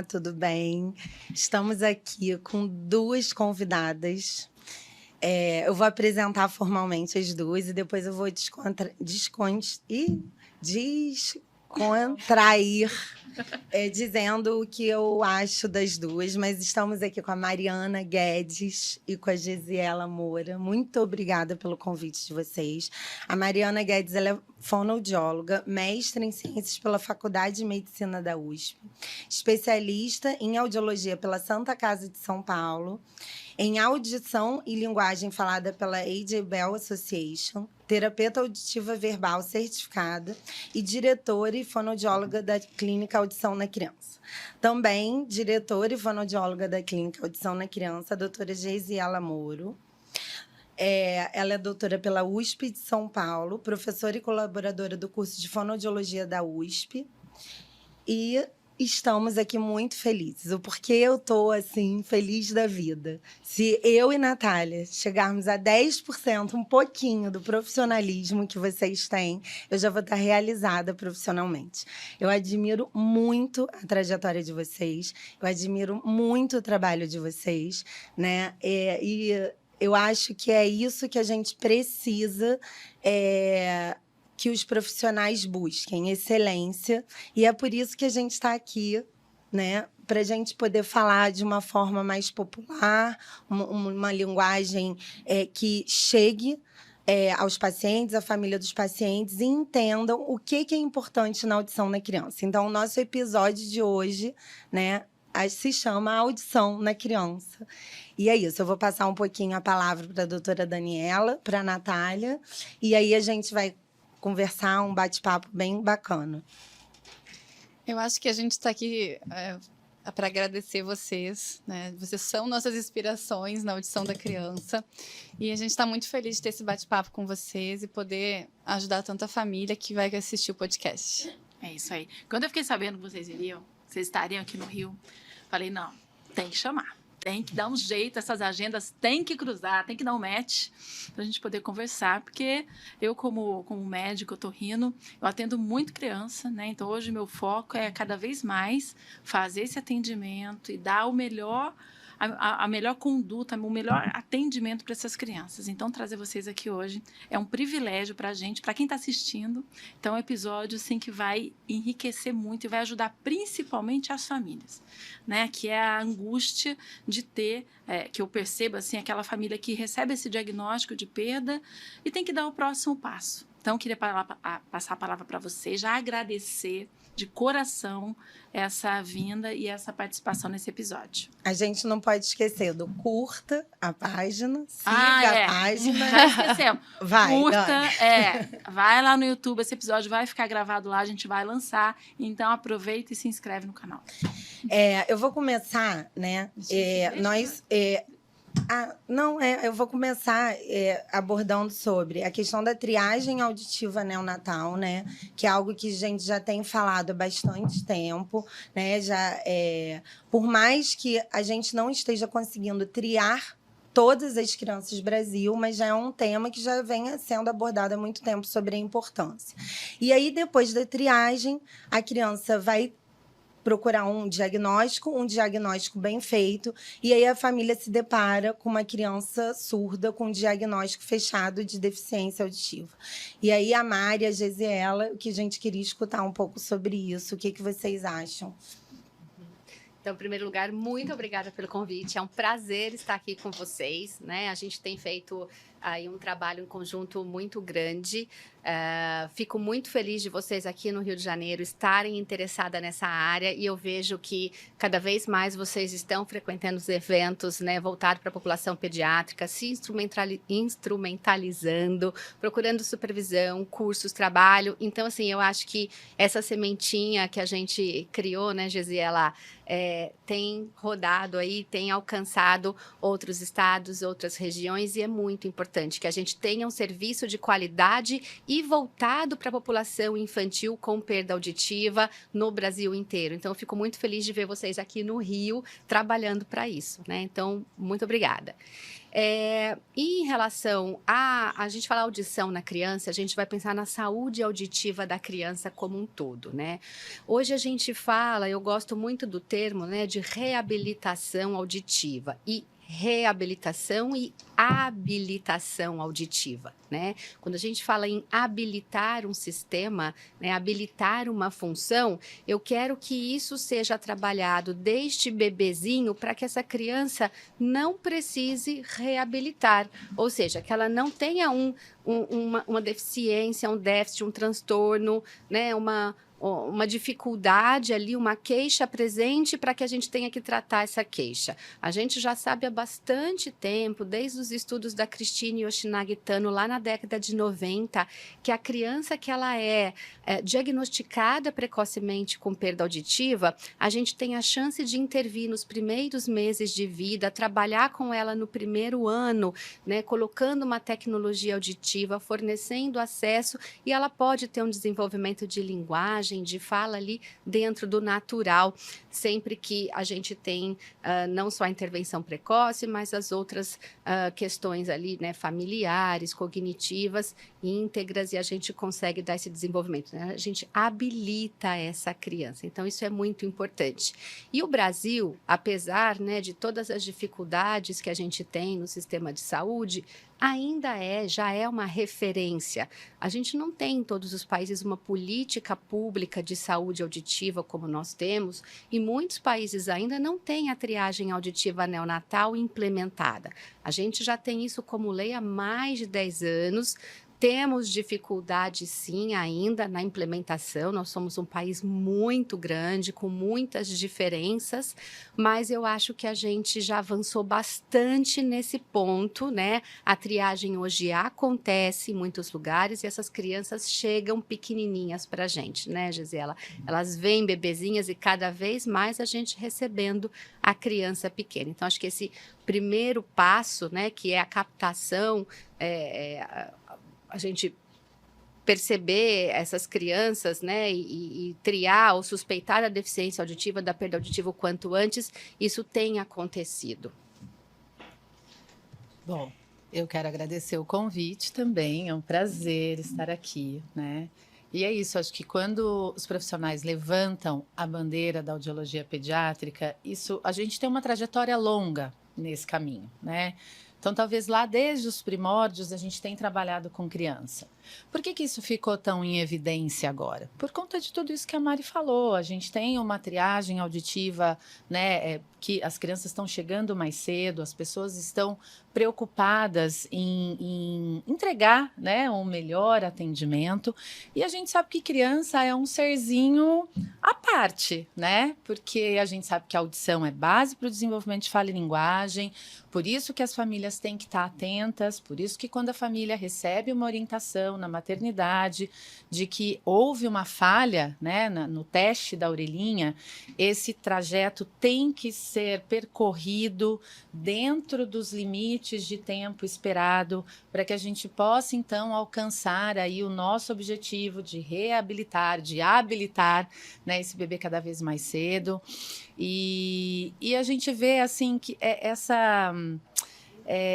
Olá, tudo bem? Estamos aqui com duas convidadas. Eu vou apresentar formalmente as duas e depois eu vou descontrair dizendo o que eu acho das duas. Mas estamos aqui com a Mariana Guedes e com a Gesiela Moura. Muito obrigada pelo convite de vocês. A Mariana Guedes ela é fonoaudióloga, mestre em ciências pela Faculdade de Medicina da USP, especialista em audiologia pela Santa Casa de São Paulo, em audição e linguagem falada pela A.J. Bell Association, terapeuta auditiva verbal certificada e diretora e fonoaudióloga da Clínica Audição na Criança. Também diretora e fonoaudióloga da Clínica Audição na Criança, a doutora Gesiela Moura. Ela é doutora pela USP de São Paulo, professora e colaboradora do curso de fonoaudiologia da USP. E estamos aqui muito felizes. O porquê eu estou, assim, feliz da vida. Se eu e Natália chegarmos a 10%, um pouquinho do profissionalismo que vocês têm, eu já vou estar realizada profissionalmente. Eu admiro muito a trajetória de vocês, eu admiro muito o trabalho de vocês, né? E eu acho que é isso que a gente precisa que os profissionais busquem, excelência. E é por isso que a gente está aqui, né? Para a gente poder falar de uma forma mais popular, uma linguagem que chegue aos pacientes, à família dos pacientes, e entendam o que é importante na audição na criança. Então, o nosso episódio de hoje, né, se chama Audição na Criança. E é isso, eu vou passar um pouquinho a palavra para a doutora Daniela, para a Natália, e aí a gente vai conversar, um bate-papo bem bacana. Eu acho que a gente está aqui para agradecer vocês, né? Vocês são nossas inspirações na audição da criança. E a gente está muito feliz de ter esse bate-papo com vocês e poder ajudar tanta família que vai assistir o podcast. É isso aí. Quando eu fiquei sabendo que vocês estariam aqui no Rio, falei, não, tem que chamar. Tem que dar um jeito, essas agendas tem que cruzar, tem que dar um match para a gente poder conversar, porque eu, como médico otorrino, eu atendo muito criança, né? Então, hoje, meu foco é cada vez mais fazer esse atendimento e dar o melhor, a melhor conduta, o melhor atendimento para essas crianças. Então, trazer vocês aqui hoje é um privilégio para a gente, para quem está assistindo. Então, é um episódio assim, que vai enriquecer muito e vai ajudar principalmente as famílias, né? Que é a angústia de ter, que eu percebo, assim, aquela família que recebe esse diagnóstico de perda e tem que dar o próximo passo. Então, eu queria passar a palavra para vocês, já agradecer de coração essa vinda e essa participação nesse episódio. A gente não pode esquecer do curta a página, siga a página. Já esquecemos. Vai vai lá no YouTube, esse episódio vai ficar gravado lá, a gente vai lançar, então aproveita e se inscreve no canal. Eu vou começar, né? Eu vou começar abordando sobre a questão da triagem auditiva neonatal, né? Que é algo que a gente já tem falado há bastante tempo, né? Por mais que a gente não esteja conseguindo triar todas as crianças do Brasil, mas já é um tema que já vem sendo abordado há muito tempo sobre a importância. E aí, depois da triagem, a criança vai procurar um diagnóstico bem feito, e aí a família se depara com uma criança surda com um diagnóstico fechado de deficiência auditiva. E aí a Mari, a Gesiela, que a gente queria escutar um pouco sobre isso, o que vocês acham? Então, em primeiro lugar, muito obrigada pelo convite. É um prazer estar aqui com vocês, né? A gente tem feito aí um trabalho em conjunto muito grande. Fico muito feliz de vocês aqui no Rio de Janeiro estarem interessadas nessa área, e eu vejo que cada vez mais vocês estão frequentando os eventos, né, voltados para a população pediátrica, se instrumentalizando, procurando supervisão, cursos, trabalho. Então, assim, eu acho que essa sementinha que a gente criou, né, Gesiela, tem rodado aí, tem alcançado outros estados, outras regiões, e é muito importante importante, que a gente tenha um serviço de qualidade e voltado para a população infantil com perda auditiva no Brasil inteiro. Então, eu fico muito feliz de ver vocês aqui no Rio trabalhando para isso, né? Então, muito obrigada. E em relação a gente falar audição na criança, a gente vai pensar na saúde auditiva da criança como um todo, né? Hoje a gente fala, eu gosto muito do termo, né, de reabilitação auditiva e reabilitação e habilitação auditiva, né? Quando a gente fala em habilitar um sistema, né, habilitar uma função, eu quero que isso seja trabalhado desde bebezinho para que essa criança não precise reabilitar, ou seja, que ela não tenha uma deficiência, um déficit, um transtorno, né, uma dificuldade ali, uma queixa presente para que a gente tenha que tratar essa queixa. A gente já sabe há bastante tempo, desde os estudos da Christine Yoshinagi Tano, lá na década de 90, que a criança que ela é diagnosticada precocemente com perda auditiva, a gente tem a chance de intervir nos primeiros meses de vida, trabalhar com ela no primeiro ano, né, colocando uma tecnologia auditiva, fornecendo acesso, e ela pode ter um desenvolvimento de linguagem, de fala ali dentro do natural, sempre que a gente tem não só a intervenção precoce, mas as outras questões ali, né, familiares, cognitivas, íntegras, e a gente consegue dar esse desenvolvimento, né? A gente habilita essa criança, então isso é muito importante. E o Brasil, apesar, né, de todas as dificuldades que a gente tem no sistema de saúde, ainda já é uma referência. A gente não tem em todos os países uma política pública de saúde auditiva como nós temos, e muitos países ainda não têm a triagem auditiva neonatal implementada. A gente já tem isso como lei há mais de 10 anos. Temos dificuldade, sim, ainda na implementação. Nós somos um país muito grande, com muitas diferenças, mas eu acho que a gente já avançou bastante nesse ponto, né? A triagem hoje acontece em muitos lugares e essas crianças chegam pequenininhas para a gente, né, Gisela? Elas vêm bebezinhas e cada vez mais a gente recebendo a criança pequena. Então, acho que esse primeiro passo, né, que é a captação, a gente perceber essas crianças, né, e triar ou suspeitar a deficiência auditiva, da perda auditiva o quanto antes, isso tem acontecido. Bom, eu quero agradecer o convite também, é um prazer estar aqui, né? E é isso, acho que quando os profissionais levantam a bandeira da audiologia pediátrica, a gente tem uma trajetória longa nesse caminho, né? Então, talvez lá desde os primórdios a gente tenha trabalhado com criança. Por que isso ficou tão em evidência agora? Por conta de tudo isso que a Mari falou. A gente tem uma triagem auditiva, né, que as crianças estão chegando mais cedo, as pessoas estão preocupadas em entregar, né, um melhor atendimento. E a gente sabe que criança é um serzinho à parte, né? Porque a gente sabe que a audição é base para o desenvolvimento de fala e linguagem, por isso que as famílias têm que estar atentas, por isso que quando a família recebe uma orientação na maternidade de que houve uma falha, né, no teste da orelhinha, esse trajeto tem que ser percorrido dentro dos limites de tempo esperado para que a gente possa, então, alcançar aí o nosso objetivo de reabilitar, de habilitar, né, esse bebê cada vez mais cedo. E a gente vê, assim, que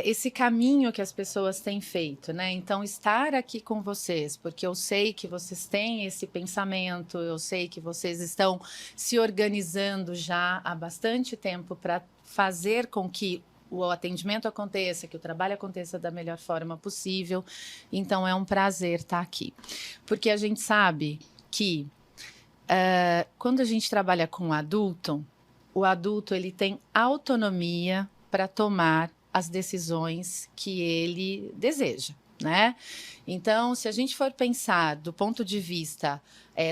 esse caminho que as pessoas têm feito, né? Então, estar aqui com vocês, porque eu sei que vocês têm esse pensamento, eu sei que vocês estão se organizando já há bastante tempo para fazer com que o atendimento aconteça, que o trabalho aconteça da melhor forma possível. Então, é um prazer estar aqui. Porque a gente sabe que quando a gente trabalha com o adulto ele tem autonomia para tomar as decisões que ele deseja, né? Então, se a gente for pensar do ponto de vista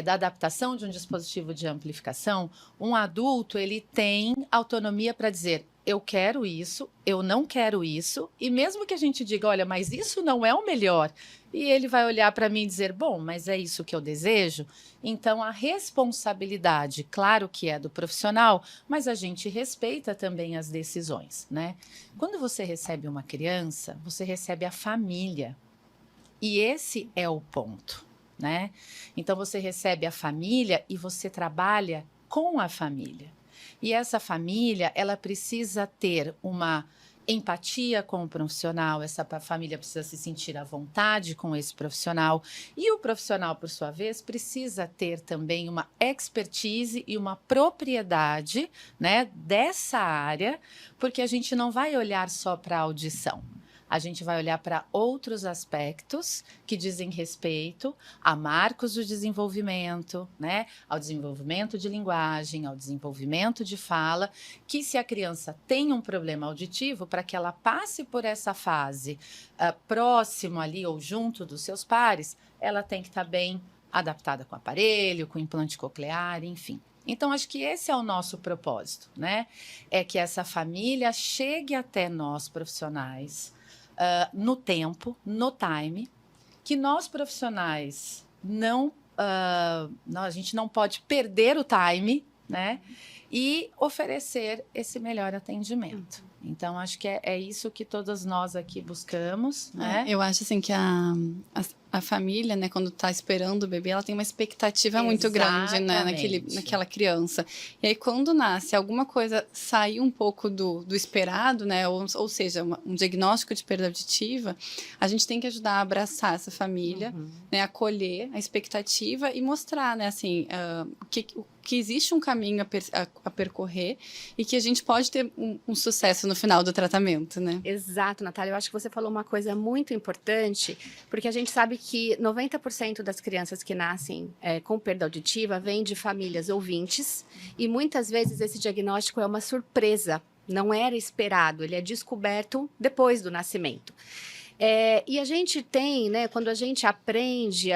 da adaptação de um dispositivo de amplificação, um adulto ele tem autonomia para dizer: eu quero isso, eu não quero isso, e mesmo que a gente diga, olha, mas isso não é o melhor, e ele vai olhar para mim e dizer, bom, mas é isso que eu desejo, então a responsabilidade, claro que é do profissional, mas a gente respeita também as decisões, né? Quando você recebe uma criança, você recebe a família, e esse é o ponto, né? Então você recebe a família e você trabalha com a família. E essa família, ela precisa ter uma empatia com o profissional, essa família precisa se sentir à vontade com esse profissional. E o profissional, por sua vez, precisa ter também uma expertise e uma propriedade, né, dessa área, porque a gente não vai olhar só para a audição. A gente vai olhar para outros aspectos que dizem respeito a marcos do desenvolvimento, né? Ao desenvolvimento de linguagem, ao desenvolvimento de fala, que se a criança tem um problema auditivo, para que ela passe por essa fase próximo ali ou junto dos seus pares, ela tem que estar bem adaptada com o aparelho, com o implante coclear, enfim. Então, acho que esse é o nosso propósito, né? É que essa família chegue até nós, profissionais, no tempo, no time, que nós profissionais a gente não pode perder o time, né? E oferecer esse melhor atendimento. Então, acho que é isso que todas nós aqui buscamos, né? Eu acho assim que a família, né, quando está esperando o bebê, ela tem uma expectativa muito grande, né, naquela criança. E aí, quando nasce, alguma coisa sair um pouco do esperado, né, ou seja, um diagnóstico de perda auditiva, a gente tem que ajudar a abraçar essa família, né, acolher a expectativa e mostrar, né, assim, que existe um caminho a percorrer e que a gente pode ter um sucesso no final do tratamento, né? Exato, Natália. Eu acho que você falou uma coisa muito importante, porque a gente sabe que 90% das crianças que nascem com perda auditiva vêm de famílias ouvintes e muitas vezes esse diagnóstico é uma surpresa, não era esperado, ele é descoberto depois do nascimento. E a gente tem, né, quando a gente aprende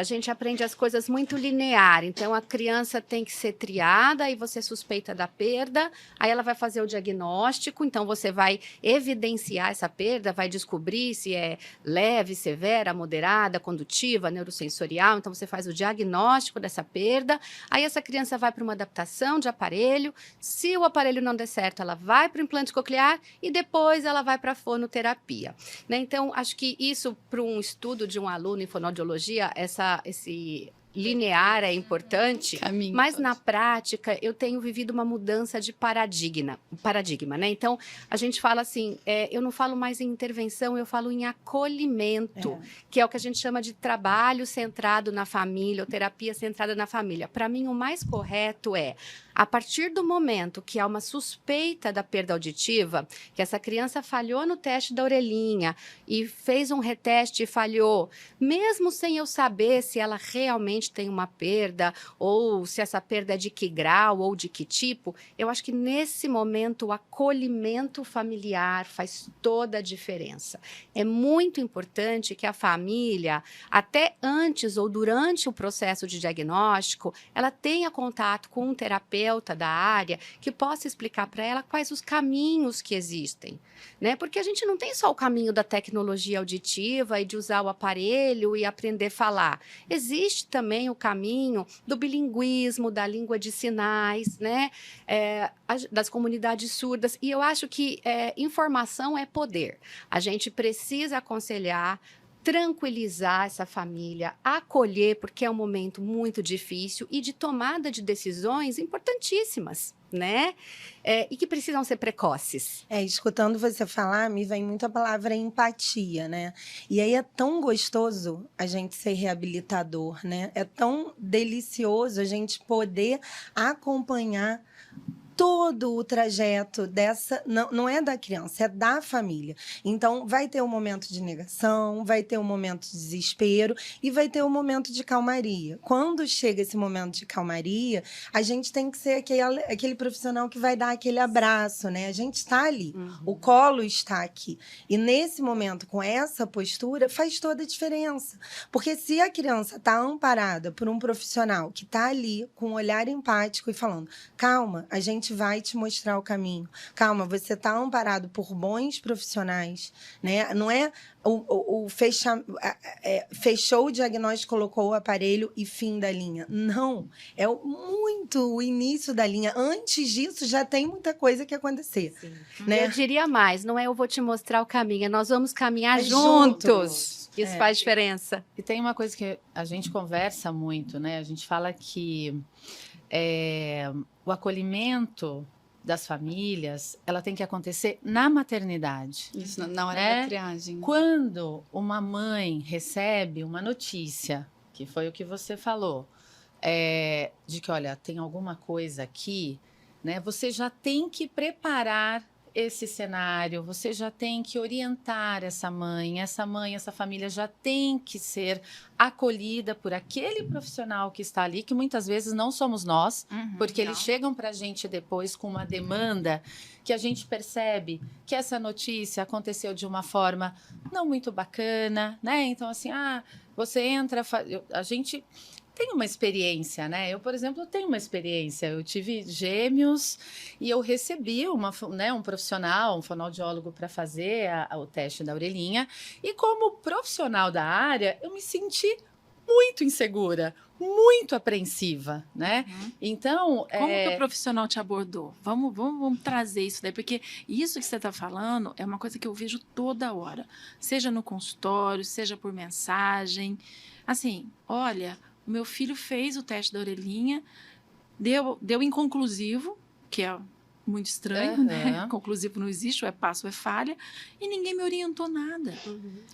as coisas muito linear. Então, a criança tem que ser triada, aí você suspeita da perda, aí ela vai fazer o diagnóstico, então você vai evidenciar essa perda, vai descobrir se é leve, severa, moderada, condutiva, neurosensorial. Então, você faz o diagnóstico dessa perda, aí essa criança vai para uma adaptação de aparelho. Se o aparelho não der certo, ela vai para o implante coclear e depois ela vai para a fonoterapia, né? Então, acho que isso, para um estudo de um aluno em fonoaudiologia, esse linear é importante, mas na prática eu tenho vivido uma mudança de paradigma, né? Então, a gente fala assim, eu não falo mais em intervenção, eu falo em acolhimento, que é o que a gente chama de trabalho centrado na família, ou terapia centrada na família. Para mim, o mais correto é, a partir do momento que há uma suspeita da perda auditiva, que essa criança falhou no teste da orelhinha e fez um reteste e falhou, mesmo sem eu saber se ela realmente tem uma perda ou se essa perda é de que grau ou de que tipo, eu acho que nesse momento o acolhimento familiar faz toda a diferença. É muito importante que a família, até antes ou durante o processo de diagnóstico, ela tenha contato com um terapeuta da área que possa explicar para ela quais os caminhos que existem, né? Porque a gente não tem só o caminho da tecnologia auditiva e de usar o aparelho e aprender a falar. Existe também o caminho do bilinguismo, da língua de sinais, né? Das comunidades surdas. E eu acho que informação é poder. A gente precisa aconselhar, tranquilizar essa família, acolher, porque é um momento muito difícil e de tomada de decisões importantíssimas, né? E que precisam ser precoces. Escutando você falar, me vem muito a palavra empatia, né? E aí é tão gostoso a gente ser reabilitador, né? É tão delicioso a gente poder acompanhar todo o trajeto dessa, não é da criança, é da família. Então, vai ter um momento de negação, vai ter um momento de desespero e vai ter um momento de calmaria. Quando chega esse momento de calmaria, a gente tem que ser aquele profissional que vai dar aquele abraço, né? A gente está ali, o colo está aqui. E nesse momento, com essa postura, faz toda a diferença. Porque se a criança está amparada por um profissional que está ali com um olhar empático e falando, calma, a gente vai te mostrar o caminho. Calma, você está amparado por bons profissionais, né? Não é fechou o diagnóstico, colocou o aparelho e fim da linha. Não, é muito o início da linha. Antes disso, já tem muita coisa que acontecer. Né? Eu diria mais, não é eu vou te mostrar o caminho, é nós vamos caminhar juntos. Isso faz diferença. E tem uma coisa que a gente conversa muito, né? A gente fala que o acolhimento das famílias, ela tem que acontecer na maternidade. Isso, na hora né? da triagem. Quando uma mãe recebe uma notícia, que foi o que você falou, de que, olha, tem alguma coisa aqui, né? Você já tem que preparar esse cenário, você já tem que orientar essa mãe, essa família já tem que ser acolhida por aquele profissional que está ali, que muitas vezes não somos nós, porque eles chegam para a gente depois com uma demanda que a gente percebe que essa notícia aconteceu de uma forma não muito bacana, né? Então, assim, você entra, a gente tem uma experiência, né? Eu, por exemplo, tenho uma experiência. Eu tive gêmeos e eu recebi um profissional, um fonoaudiólogo, para fazer o teste da orelhinha. E como profissional da área, eu me senti muito insegura, muito apreensiva, né? Então, como que o profissional te abordou? Vamos trazer isso daí, porque isso que você está falando é uma coisa que eu vejo toda hora, seja no consultório, seja por mensagem. Assim, olha, o meu filho fez o teste da orelhinha, deu inconclusivo, que é muito estranho, né? Conclusivo não existe, ou é passo ou é falha, e ninguém me orientou nada.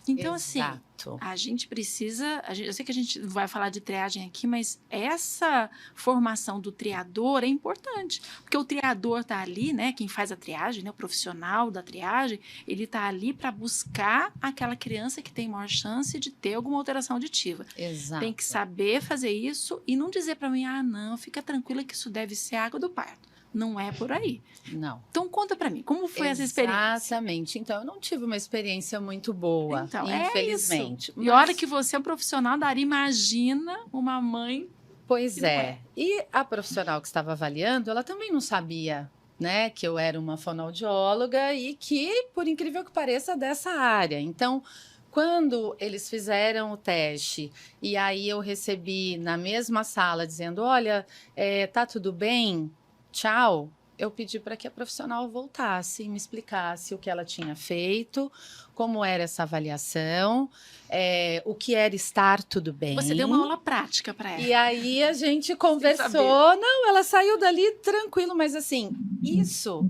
Então, Exato. assim, a gente precisa... eu sei que a gente vai falar de triagem aqui, mas essa formação do triador é importante, porque o triador está ali, né? Quem faz a triagem, né? O profissional da triagem, ele está ali para buscar aquela criança que tem maior chance de ter alguma alteração auditiva. Exato. Tem que saber fazer isso e não dizer para mim, não, fica tranquila que isso deve ser água do parto. Não é por aí. Não. Então, conta pra mim, como foi essa experiência? Exatamente. Então, eu não tive uma experiência muito boa, então, infelizmente. É isso. E olha que você é um profissional da área, imagina uma mãe... Pois é. E a profissional que estava avaliando, ela também não sabia, né, que eu era uma fonoaudióloga e que, por incrível que pareça, dessa área. Então, quando eles fizeram o teste e aí eu recebi na mesma sala dizendo, olha, tá tudo bem? Tchau, eu pedi para que a profissional voltasse e me explicasse o que ela tinha feito, como era essa avaliação, o que era estar tudo bem. Você deu uma aula prática para ela. E aí a gente conversou. Não, ela saiu dali tranquilo, mas assim,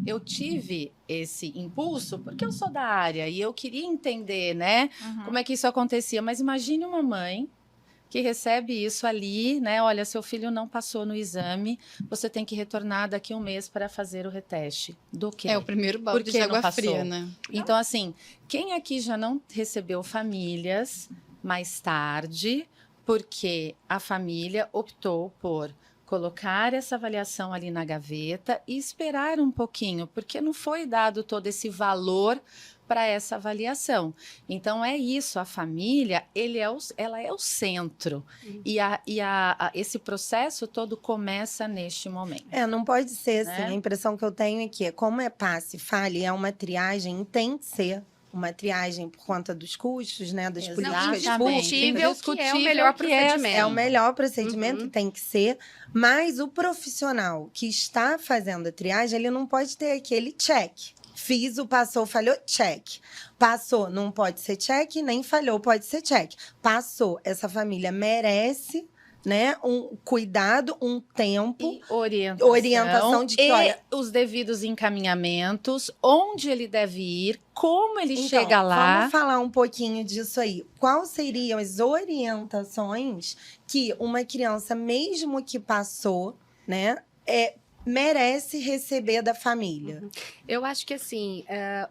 eu tive esse impulso porque eu sou da área e eu queria entender, né, como é que isso acontecia. Mas imagine uma mãe que recebe isso ali, né? Olha, seu filho não passou no exame, você tem que retornar daqui a um mês para fazer o reteste. Do quê? É o primeiro balde de água fria, né? Então, assim, quem aqui já não recebeu famílias mais tarde, porque a família optou por colocar essa avaliação ali na gaveta e esperar um pouquinho, porque não foi dado todo esse valor para essa avaliação. Então, é isso, a família, ela é o centro. E esse processo todo começa neste momento. Não pode ser assim. Né? A impressão que eu tenho é que, como é passe, fale, é uma triagem, tem que ser uma triagem por conta dos custos, né, das políticas discutível que é o melhor procedimento. É o melhor procedimento, tem que ser, mas o profissional que está fazendo a triagem, ele não pode ter aquele check. Fiz, passou, falhou, check. Passou, não pode ser check, nem falhou, pode ser check. Passou, essa família merece, né, um cuidado, um tempo, e orientação de que, olha, os devidos encaminhamentos, onde ele deve ir, como ele chega lá. Vamos falar um pouquinho disso aí. Quais seriam as orientações que uma criança, mesmo que passou, né, merece receber da família? Eu acho que, assim,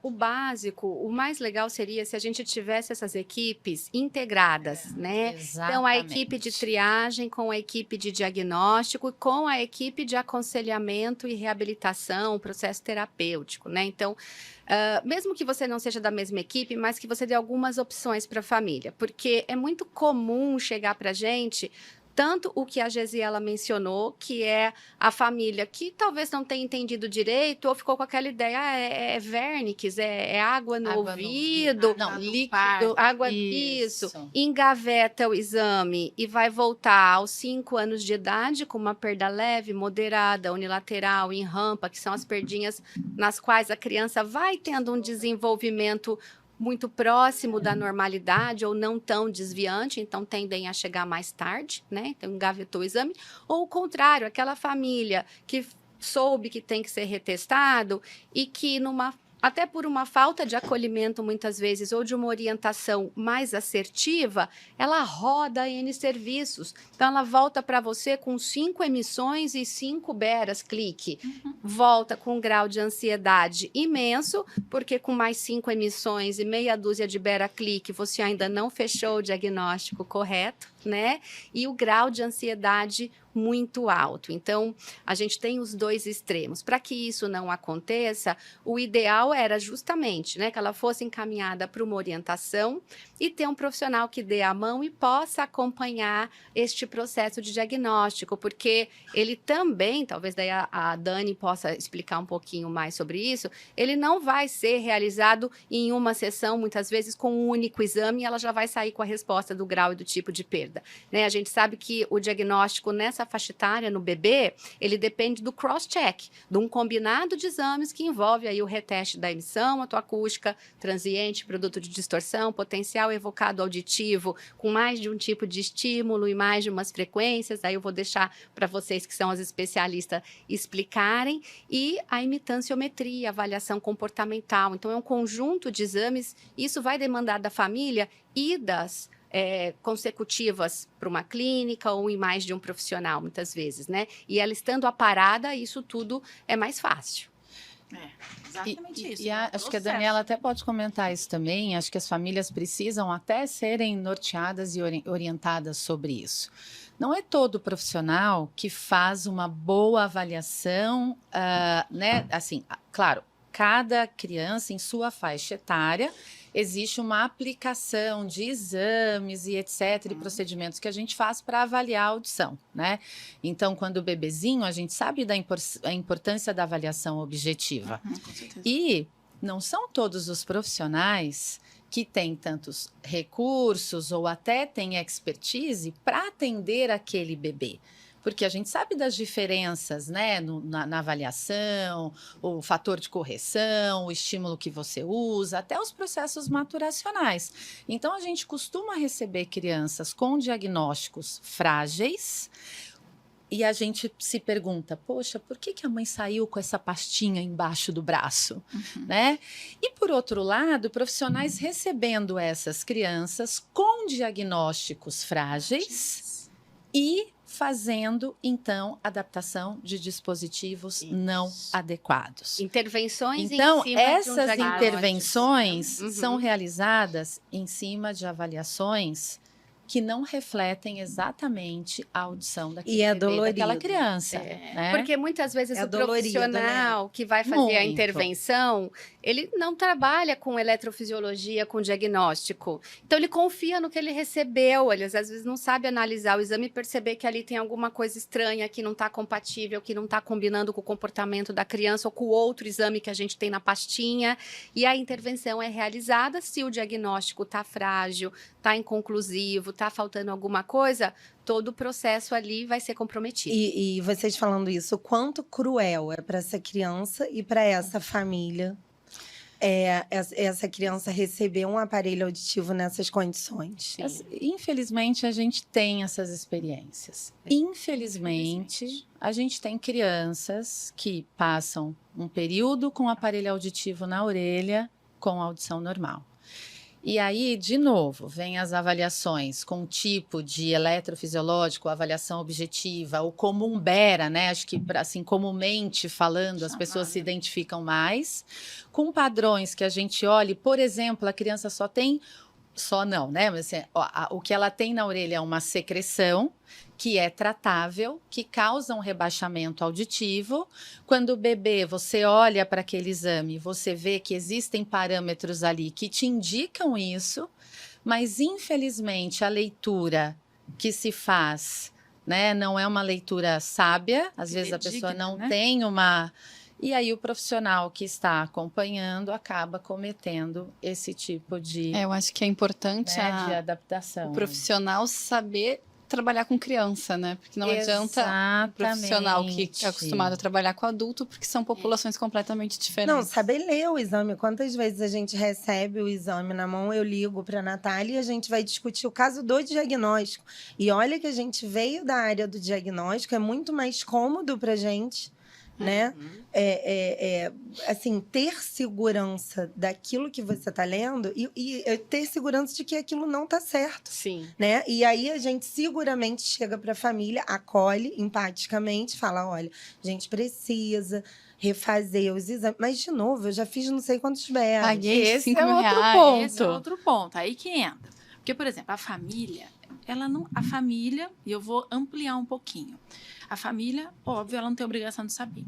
o básico, o mais legal seria se a gente tivesse essas equipes integradas, né? Exatamente. Então, a equipe de triagem com a equipe de diagnóstico, com a equipe de aconselhamento e reabilitação, processo terapêutico, né? Então, mesmo que você não seja da mesma equipe, mas que você dê algumas opções para a família, porque é muito comum chegar para a gente tanto o que a Gesiela mencionou, que é a família que talvez não tenha entendido direito ou ficou com aquela ideia, é vernix, é água no ouvido, Não, Água do líquido. parto. água, isso, engaveta o exame e vai voltar aos 5 anos de idade com uma perda leve, moderada, unilateral, em rampa, que são as perdinhas nas quais a criança vai tendo um desenvolvimento muito próximo da normalidade ou não tão desviante, então tendem a chegar mais tarde, né? Então engavetou o exame, ou o contrário, aquela família que soube que tem que ser retestado e que até por uma falta de acolhimento, muitas vezes, ou de uma orientação mais assertiva, ela roda N serviços. Então, ela volta para você com 5 emissões e 5 beras, clique. Volta com um grau de ansiedade imenso, porque com mais 5 emissões e meia dúzia de bera, clique, você ainda não fechou o diagnóstico correto, né? E o grau de ansiedade muito alto. Então, a gente tem os dois extremos. Para que isso não aconteça, o ideal era justamente, né, que ela fosse encaminhada para uma orientação e ter um profissional que dê a mão e possa acompanhar este processo de diagnóstico, porque ele também, talvez daí a Dani possa explicar um pouquinho mais sobre isso, ele não vai ser realizado em uma sessão, muitas vezes, com um único exame, e ela já vai sair com a resposta do grau e do tipo de perda, né? A gente sabe que o diagnóstico nessa faixa etária, no bebê, ele depende do cross-check, de um combinado de exames que envolve aí o reteste da emissão atoacústica, transiente, produto de distorção, potencial evocado auditivo, com mais de um tipo de estímulo e mais de umas frequências, aí eu vou deixar para vocês que são as especialistas explicarem, e a imitanciometria, avaliação comportamental. Então, é um conjunto de exames, isso vai demandar da família idas consecutivas para uma clínica ou em mais de um profissional, muitas vezes, né? E ela estando aparada, isso tudo é mais fácil. Exatamente isso. Acho que a Daniela até pode comentar isso também. Acho que as famílias precisam até serem norteadas e orientadas sobre isso. Não é todo profissional que faz uma boa avaliação, né? Assim, claro, cada criança em sua faixa etária existe uma aplicação de exames e etc, e procedimentos que a gente faz para avaliar a audição, né? Então, quando o bebezinho, a gente sabe da importância da avaliação objetiva. Com certeza. E não são todos os profissionais que têm tantos recursos ou até têm expertise para atender aquele bebê. Porque a gente sabe das diferenças, né, na avaliação, o fator de correção, o estímulo que você usa, até os processos maturacionais. Então, a gente costuma receber crianças com diagnósticos frágeis e a gente se pergunta, poxa, por que a mãe saiu com essa pastinha embaixo do braço, né? E, por outro lado, profissionais recebendo essas crianças com diagnósticos frágeis e fazendo, então, adaptação de dispositivos não adequados. Intervenções então, em cima essas de um diagnóstico. intervenções são realizadas em cima de avaliações que não refletem exatamente a audição daquele bebê, daquela criança. Né? Porque muitas vezes o dolorido, profissional que vai fazer a intervenção, ele não trabalha com eletrofisiologia, com diagnóstico. Então, ele confia no que ele recebeu. Ele, às vezes, não sabe analisar o exame e perceber que ali tem alguma coisa estranha, que não está compatível, que não está combinando com o comportamento da criança ou com o outro exame que a gente tem na pastinha. E a intervenção é realizada se o diagnóstico está frágil, está inconclusivo, está faltando alguma coisa, todo o processo ali vai ser comprometido. E vocês falando isso, o quanto cruel é para essa criança e para essa família essa criança receber um aparelho auditivo nessas condições. Infelizmente, a gente tem essas experiências. Infelizmente, a gente tem crianças que passam um período com o aparelho auditivo na orelha com audição normal. E aí, de novo, vem as avaliações com tipo de eletrofisiológico, avaliação objetiva, ou como um BERA, né? Acho que, assim, comumente falando, as pessoas se identificam mais, com padrões que a gente olhe, por exemplo, a criança só tem, só não, né? Mas assim, o que ela tem na orelha é uma secreção, que é tratável, que causa um rebaixamento auditivo. Quando o bebê, você olha para aquele exame, você vê que existem parâmetros ali que te indicam isso, mas infelizmente a leitura que se faz né? Não é uma leitura sábia, às vezes a pessoa Digna, não né? tem uma... E aí o profissional que está acompanhando acaba cometendo esse tipo de, Eu acho que é importante né, de adaptação. o profissional saber trabalhar com criança, né? Porque não adianta o profissional que é acostumado a trabalhar com adulto, porque são populações completamente diferentes. Não, saber ler o exame. Quantas vezes a gente recebe o exame na mão, eu ligo para a Natália e a gente vai discutir o caso do diagnóstico. E olha que a gente veio da área do diagnóstico, é muito mais cômodo para a gente, né? Assim, ter segurança daquilo que você está lendo e ter segurança de que aquilo não está certo. Sim. Né? E aí a gente seguramente chega para a família, acolhe empaticamente, fala, olha, a gente precisa refazer os exames. Mas, de novo, eu já fiz não sei quantos berros. Paguei Esse 5 é outro reais. ponto. Esse é outro ponto, aí que entra. Porque, por exemplo, a família, a família, e eu vou ampliar um pouquinho. A família, óbvio, ela não tem obrigação de saber.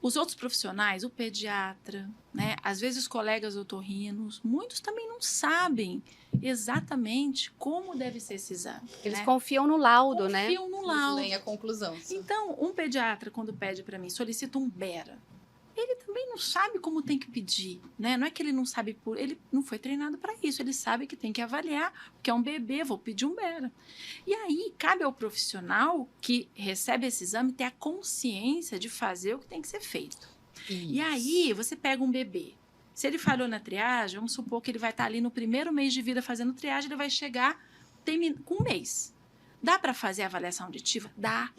Os outros profissionais, o pediatra, né? Às vezes os colegas otorrinos, muitos também não sabem exatamente como deve ser esse exame. Eles né? confiam no laudo, né? Confiam no laudo. Leem a conclusão. Então, um pediatra, quando pede para mim, solicita um BERA, ele também não sabe como tem que pedir, né? Não é que ele não sabe, ele não foi treinado para isso, ele sabe que tem que avaliar, porque é um bebê, vou pedir um BERA. E aí, cabe ao profissional que recebe esse exame ter a consciência de fazer o que tem que ser feito. E aí, você pega um bebê, se ele falhou na triagem, vamos supor que ele vai estar ali no primeiro mês de vida fazendo triagem, ele vai chegar com um mês. Dá para fazer a avaliação auditiva? Dá.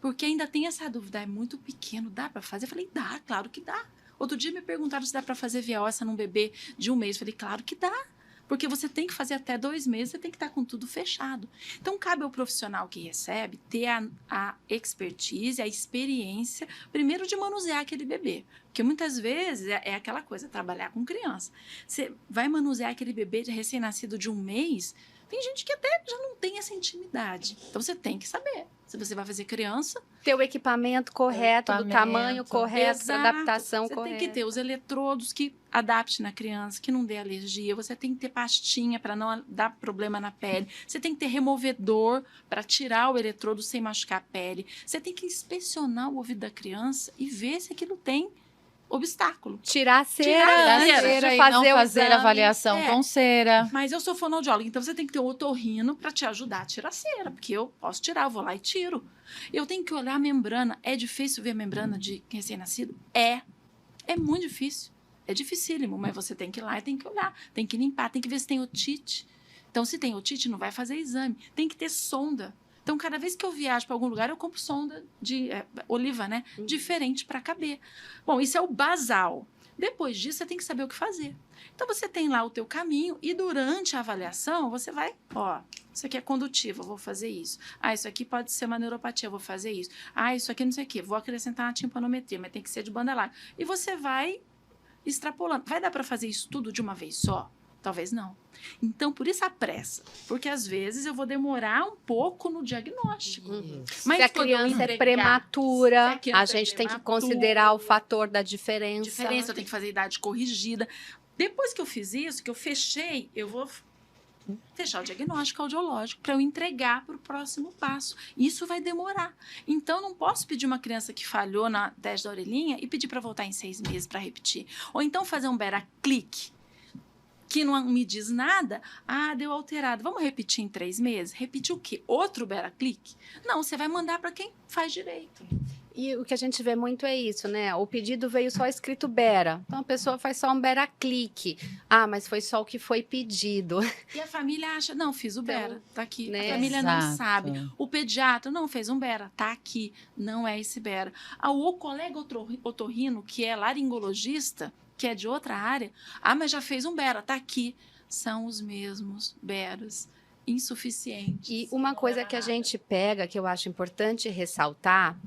Porque ainda tem essa dúvida, é muito pequeno, dá para fazer? Eu falei, dá, claro que dá. Outro dia me perguntaram se dá para fazer via óssea num bebê de um mês. Eu falei, claro que dá. Porque você tem que fazer até 2 meses, você tem que estar com tudo fechado. Então, cabe ao profissional que recebe ter a expertise, a experiência, primeiro de manusear aquele bebê. Porque muitas vezes é aquela coisa, trabalhar com criança. Você vai manusear aquele bebê de recém-nascido de 1 mês, tem gente que até já não tem essa intimidade. Então, você tem que saber. Se você vai fazer criança... Ter o equipamento correto, do tamanho correto, Exato. da adaptação você correta. Tem que ter os eletrodos que adapte na criança, que não dê alergia. Você tem que ter pastinha para não dar problema na pele. Você tem que ter removedor para tirar o eletrodo sem machucar a pele. Você tem que inspecionar o ouvido da criança e ver se aquilo tem obstáculo. Tirar a cera, Tirar a antes cera de e fazer não o fazer exame. avaliação com cera. Mas eu sou fonoaudióloga, então você tem que ter um otorrino para te ajudar a tirar a cera, porque eu posso tirar, eu vou lá e tiro. Eu tenho que olhar a membrana. É difícil ver a membrana de recém-nascido? É muito difícil. É dificílimo, mas você tem que ir lá e tem que olhar, tem que limpar, tem que ver se tem otite. Então, se tem otite, não vai fazer exame. Tem que ter sonda. Então, cada vez que eu viajo para algum lugar, eu compro sonda de oliva, né? Diferente para caber. Bom, isso é o basal. Depois disso, você tem que saber o que fazer. Então, você tem lá o teu caminho e durante a avaliação, você vai, isso aqui é condutivo, eu vou fazer isso. Isso aqui pode ser uma neuropatia, eu vou fazer isso. Isso aqui não sei o quê, vou acrescentar uma timpanometria, mas tem que ser de banda larga. E você vai extrapolando. Vai dar para fazer isso tudo de uma vez só? Talvez não. Então, por isso a pressa. Porque, às vezes, eu vou demorar um pouco no diagnóstico. Mas se a criança é prematura, a gente tem que considerar o fator da diferença. Eu tenho que fazer idade corrigida. Depois que eu fiz isso, que eu fechei, eu vou fechar o diagnóstico audiológico para eu entregar para o próximo passo. Isso vai demorar. Então, não posso pedir uma criança que falhou na teste da orelhinha e pedir para voltar em 6 meses para repetir. Ou então fazer um bera clique, que não me diz nada, deu alterado. Vamos repetir em 3 meses? Repetir o quê? Outro bera clique? Não, você vai mandar para quem faz direito. E o que a gente vê muito é isso, né? O pedido veio só escrito Bera. Então, a pessoa faz só um Bera clique. Mas foi só o que foi pedido. E a família acha, não, fiz o Bera, tá aqui. Né? A família não Exato. sabe. O pediatra, não, fez um Bera, tá aqui. Não é esse Bera. O colega otorrino, que é laringologista, que é de outra área, mas já fez um Bera, tá aqui. São os mesmos Beras, insuficientes. E uma coisa que a gente pega, que eu acho importante ressaltar,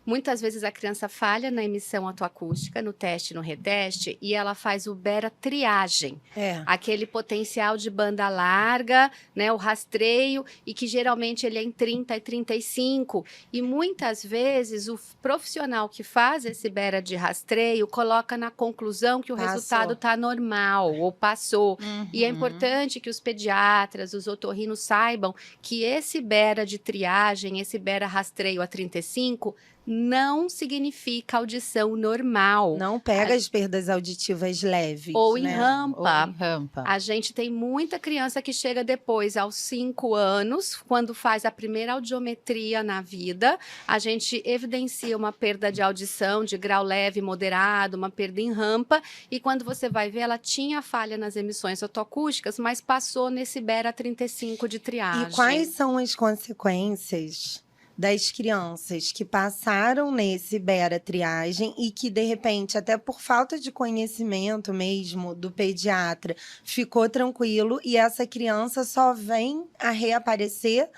Muitas vezes a criança falha na emissão otoacústica, no teste e no reteste, e ela faz o bera triagem, aquele potencial de banda larga, né, o rastreio, e que geralmente ele é em 30 e 35, e muitas vezes o profissional que faz esse bera de rastreio coloca na conclusão que o resultado está normal, ou passou. E é importante que os pediatras, os otorrinos saibam que esse bera de triagem, esse bera rastreio a 35, não significa audição normal. Não pega as perdas auditivas leves. Ou né? em rampa. Ou em rampa. A gente tem muita criança que chega depois, aos 5 anos, quando faz a primeira audiometria na vida, a gente evidencia uma perda de audição de grau leve, moderado, uma perda em rampa, e quando você vai ver, ela tinha falha nas emissões otoacústicas, mas passou nesse bera 35 de triagem. E quais são as consequências das crianças que passaram nesse bera triagem e que, de repente, até por falta de conhecimento mesmo do pediatra, ficou tranquilo e essa criança só vem a reaparecer,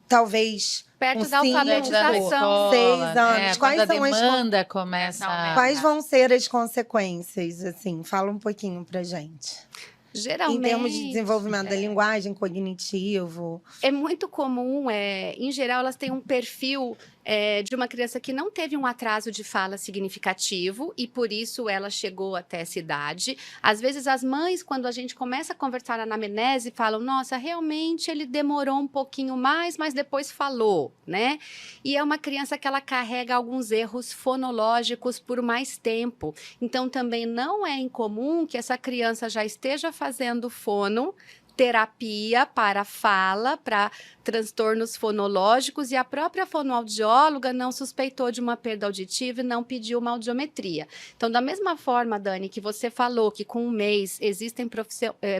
talvez perto com da 5, alfabetização. 6 anos. Quando Quais a são as demanda começa... Quais vão ser as consequências, assim? Fala um pouquinho pra gente. Geralmente, em termos de desenvolvimento da linguagem, cognitivo. É muito comum, em geral, elas têm um perfil de uma criança que não teve um atraso de fala significativo e por isso ela chegou até essa idade. Às vezes as mães, quando a gente começa a conversar na anamnese, falam, nossa, realmente ele demorou um pouquinho mais, mas depois falou, né? E é uma criança que ela carrega alguns erros fonológicos por mais tempo. Então também não é incomum que essa criança já esteja fazendo fonoterapia para fala, para transtornos fonológicos, e a própria fonoaudióloga não suspeitou de uma perda auditiva e não pediu uma audiometria. Então, da mesma forma, Dani, que você falou que com um mês existem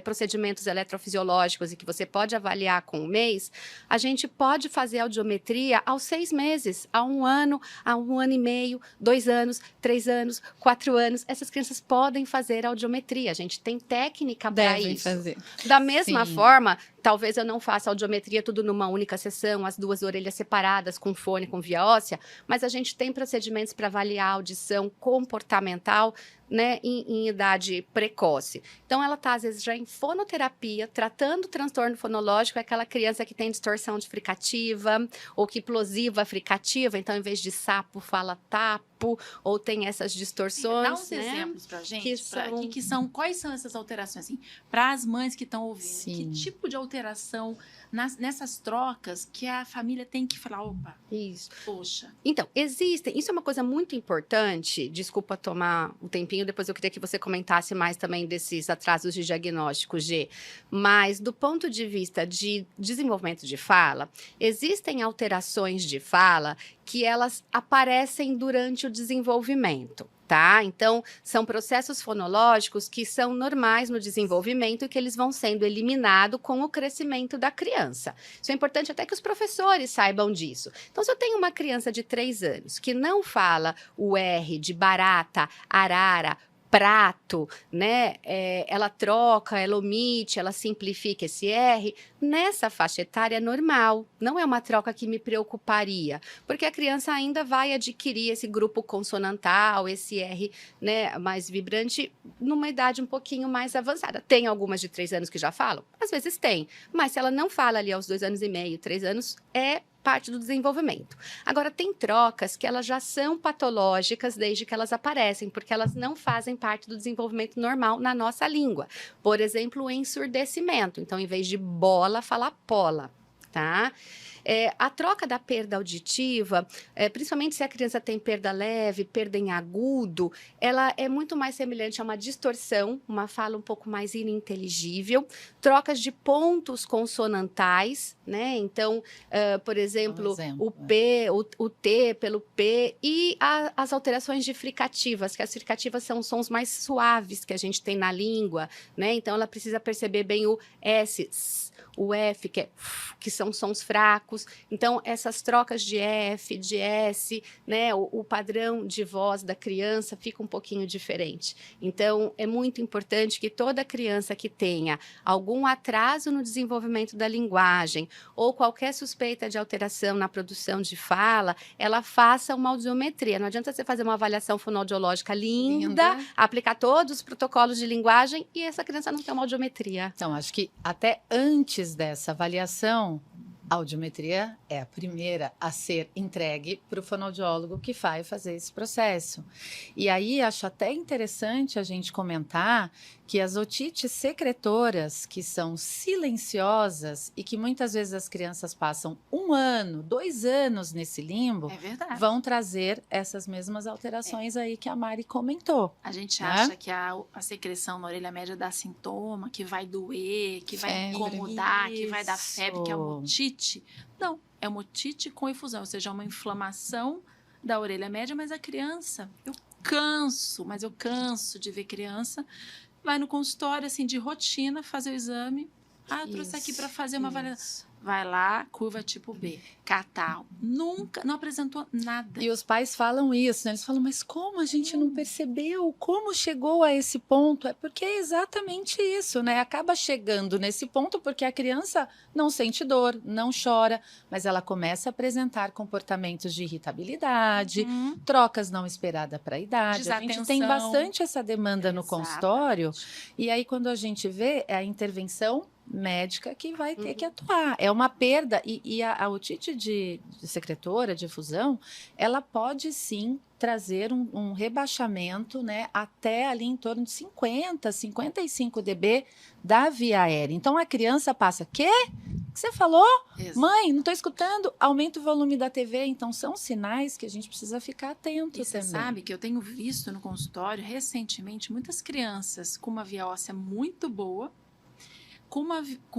procedimentos eletrofisiológicos e que você pode avaliar com um mês, a gente pode fazer audiometria aos 6 meses, a 1 ano, a 1 ano e meio, 2 anos, 3 anos, 4 anos. Essas crianças podem fazer audiometria. A gente tem técnica para isso. Fazer. Da mesma forma, talvez eu não faça audiometria tudo numa única sessão, as 2 orelhas separadas, com fone, com via óssea, mas a gente tem procedimentos para avaliar a audição comportamental, né, em idade precoce. Então, ela está, às vezes, já em fonoterapia, tratando o transtorno fonológico, é aquela criança que tem distorção de fricativa, ou que plosiva fricativa, então, em vez de sapo, fala tapo, ou tem essas distorções. Dá uns exemplos pra gente, quais são essas alterações, assim, para as mães que estão ouvindo, Sim. que tipo de alteração nessas trocas que a família tem que falar, opa, Isso. poxa. Então, existem, isso é uma coisa muito importante, desculpa tomar um tempinho, depois eu queria que você comentasse mais também desses atrasos de diagnóstico, G, mas do ponto de vista de desenvolvimento de fala, existem alterações de fala que elas aparecem durante o desenvolvimento. Tá? Então, são processos fonológicos que são normais no desenvolvimento e que eles vão sendo eliminados com o crescimento da criança. Isso é importante até que os professores saibam disso. Então, se eu tenho uma criança de 3 anos que não fala o R de barata, arara, prato, né? Ela troca, ela omite, ela simplifica esse R, nessa faixa etária é normal, não é uma troca que me preocuparia, porque a criança ainda vai adquirir esse grupo consonantal, esse R, né, mais vibrante, numa idade um pouquinho mais avançada. Tem algumas de 3 anos que já falam? Às vezes tem, mas se ela não fala ali aos 2 anos e meio, 3 anos, é parte do desenvolvimento. Agora, tem trocas que elas já são patológicas desde que elas aparecem, porque elas não fazem parte do desenvolvimento normal na nossa língua. Por exemplo, o ensurdecimento. Então, em vez de bola, fala pola, tá? A troca da perda auditiva, principalmente se a criança tem perda leve, perda em agudo, ela é muito mais semelhante a uma distorção, uma fala um pouco mais ininteligível, trocas de pontos consonantais, né? Então, por exemplo, o P, o T pelo P, e as alterações de fricativas, que as fricativas são sons mais suaves que a gente tem na língua, né? Então, ela precisa perceber bem o S, o F, que são sons fracos. tempos. Então, essas trocas de F, de S, né, o padrão de voz da criança fica um pouquinho diferente. Então, é muito importante que toda criança que tenha algum atraso no desenvolvimento da linguagem ou qualquer suspeita de alteração na produção de fala, ela faça uma audiometria. Não adianta você fazer uma avaliação fonoaudiológica linda, aplicar todos os protocolos de linguagem e essa criança não tem uma audiometria. Então, acho que até antes dessa avaliação, a audiometria é a primeira a ser entregue para o fonoaudiólogo que vai fazer esse processo. E aí, acho até interessante a gente comentar que as otites secretoras, que são silenciosas e que muitas vezes as crianças passam 1 ano, 2 anos nesse limbo, É verdade. vão trazer essas mesmas alterações aí que a Mari comentou. A gente né? acha que a secreção na orelha média dá sintoma, que vai doer, que vai Febre. incomodar, que vai dar febre, que é uma Isso. otite. Não, é uma otite com efusão, ou seja, é uma inflamação da orelha média, mas a criança, eu canso de ver criança, vai no consultório, assim, de rotina, fazer o exame. Ah, eu trouxe aqui para fazer uma avaliação. Vai lá, curva tipo B, catarro. Nunca, não apresentou nada. E os pais falam isso, né? Eles falam, mas como a gente não percebeu? Como chegou a esse ponto? É porque é exatamente isso, né? Acaba chegando nesse ponto porque a criança não sente dor, não chora, mas ela começa a apresentar comportamentos de irritabilidade, trocas não esperadas para a idade. A gente tem Desatenção. bastante essa demanda no Exatamente. consultório. E aí, quando a gente vê, é a intervenção médica que vai ter que atuar. É uma perda. E a otite de secretora, de efusão, ela pode sim trazer um rebaixamento, né, até ali em torno de 50, 55 dB da via aérea. Então a criança passa, quê? O que você falou? Exato. Mãe, não estou escutando. Aumenta o volume da TV. Então são sinais que a gente precisa ficar atento E você também. sabe que eu tenho visto no consultório, recentemente, muitas crianças com uma via óssea muito boa, com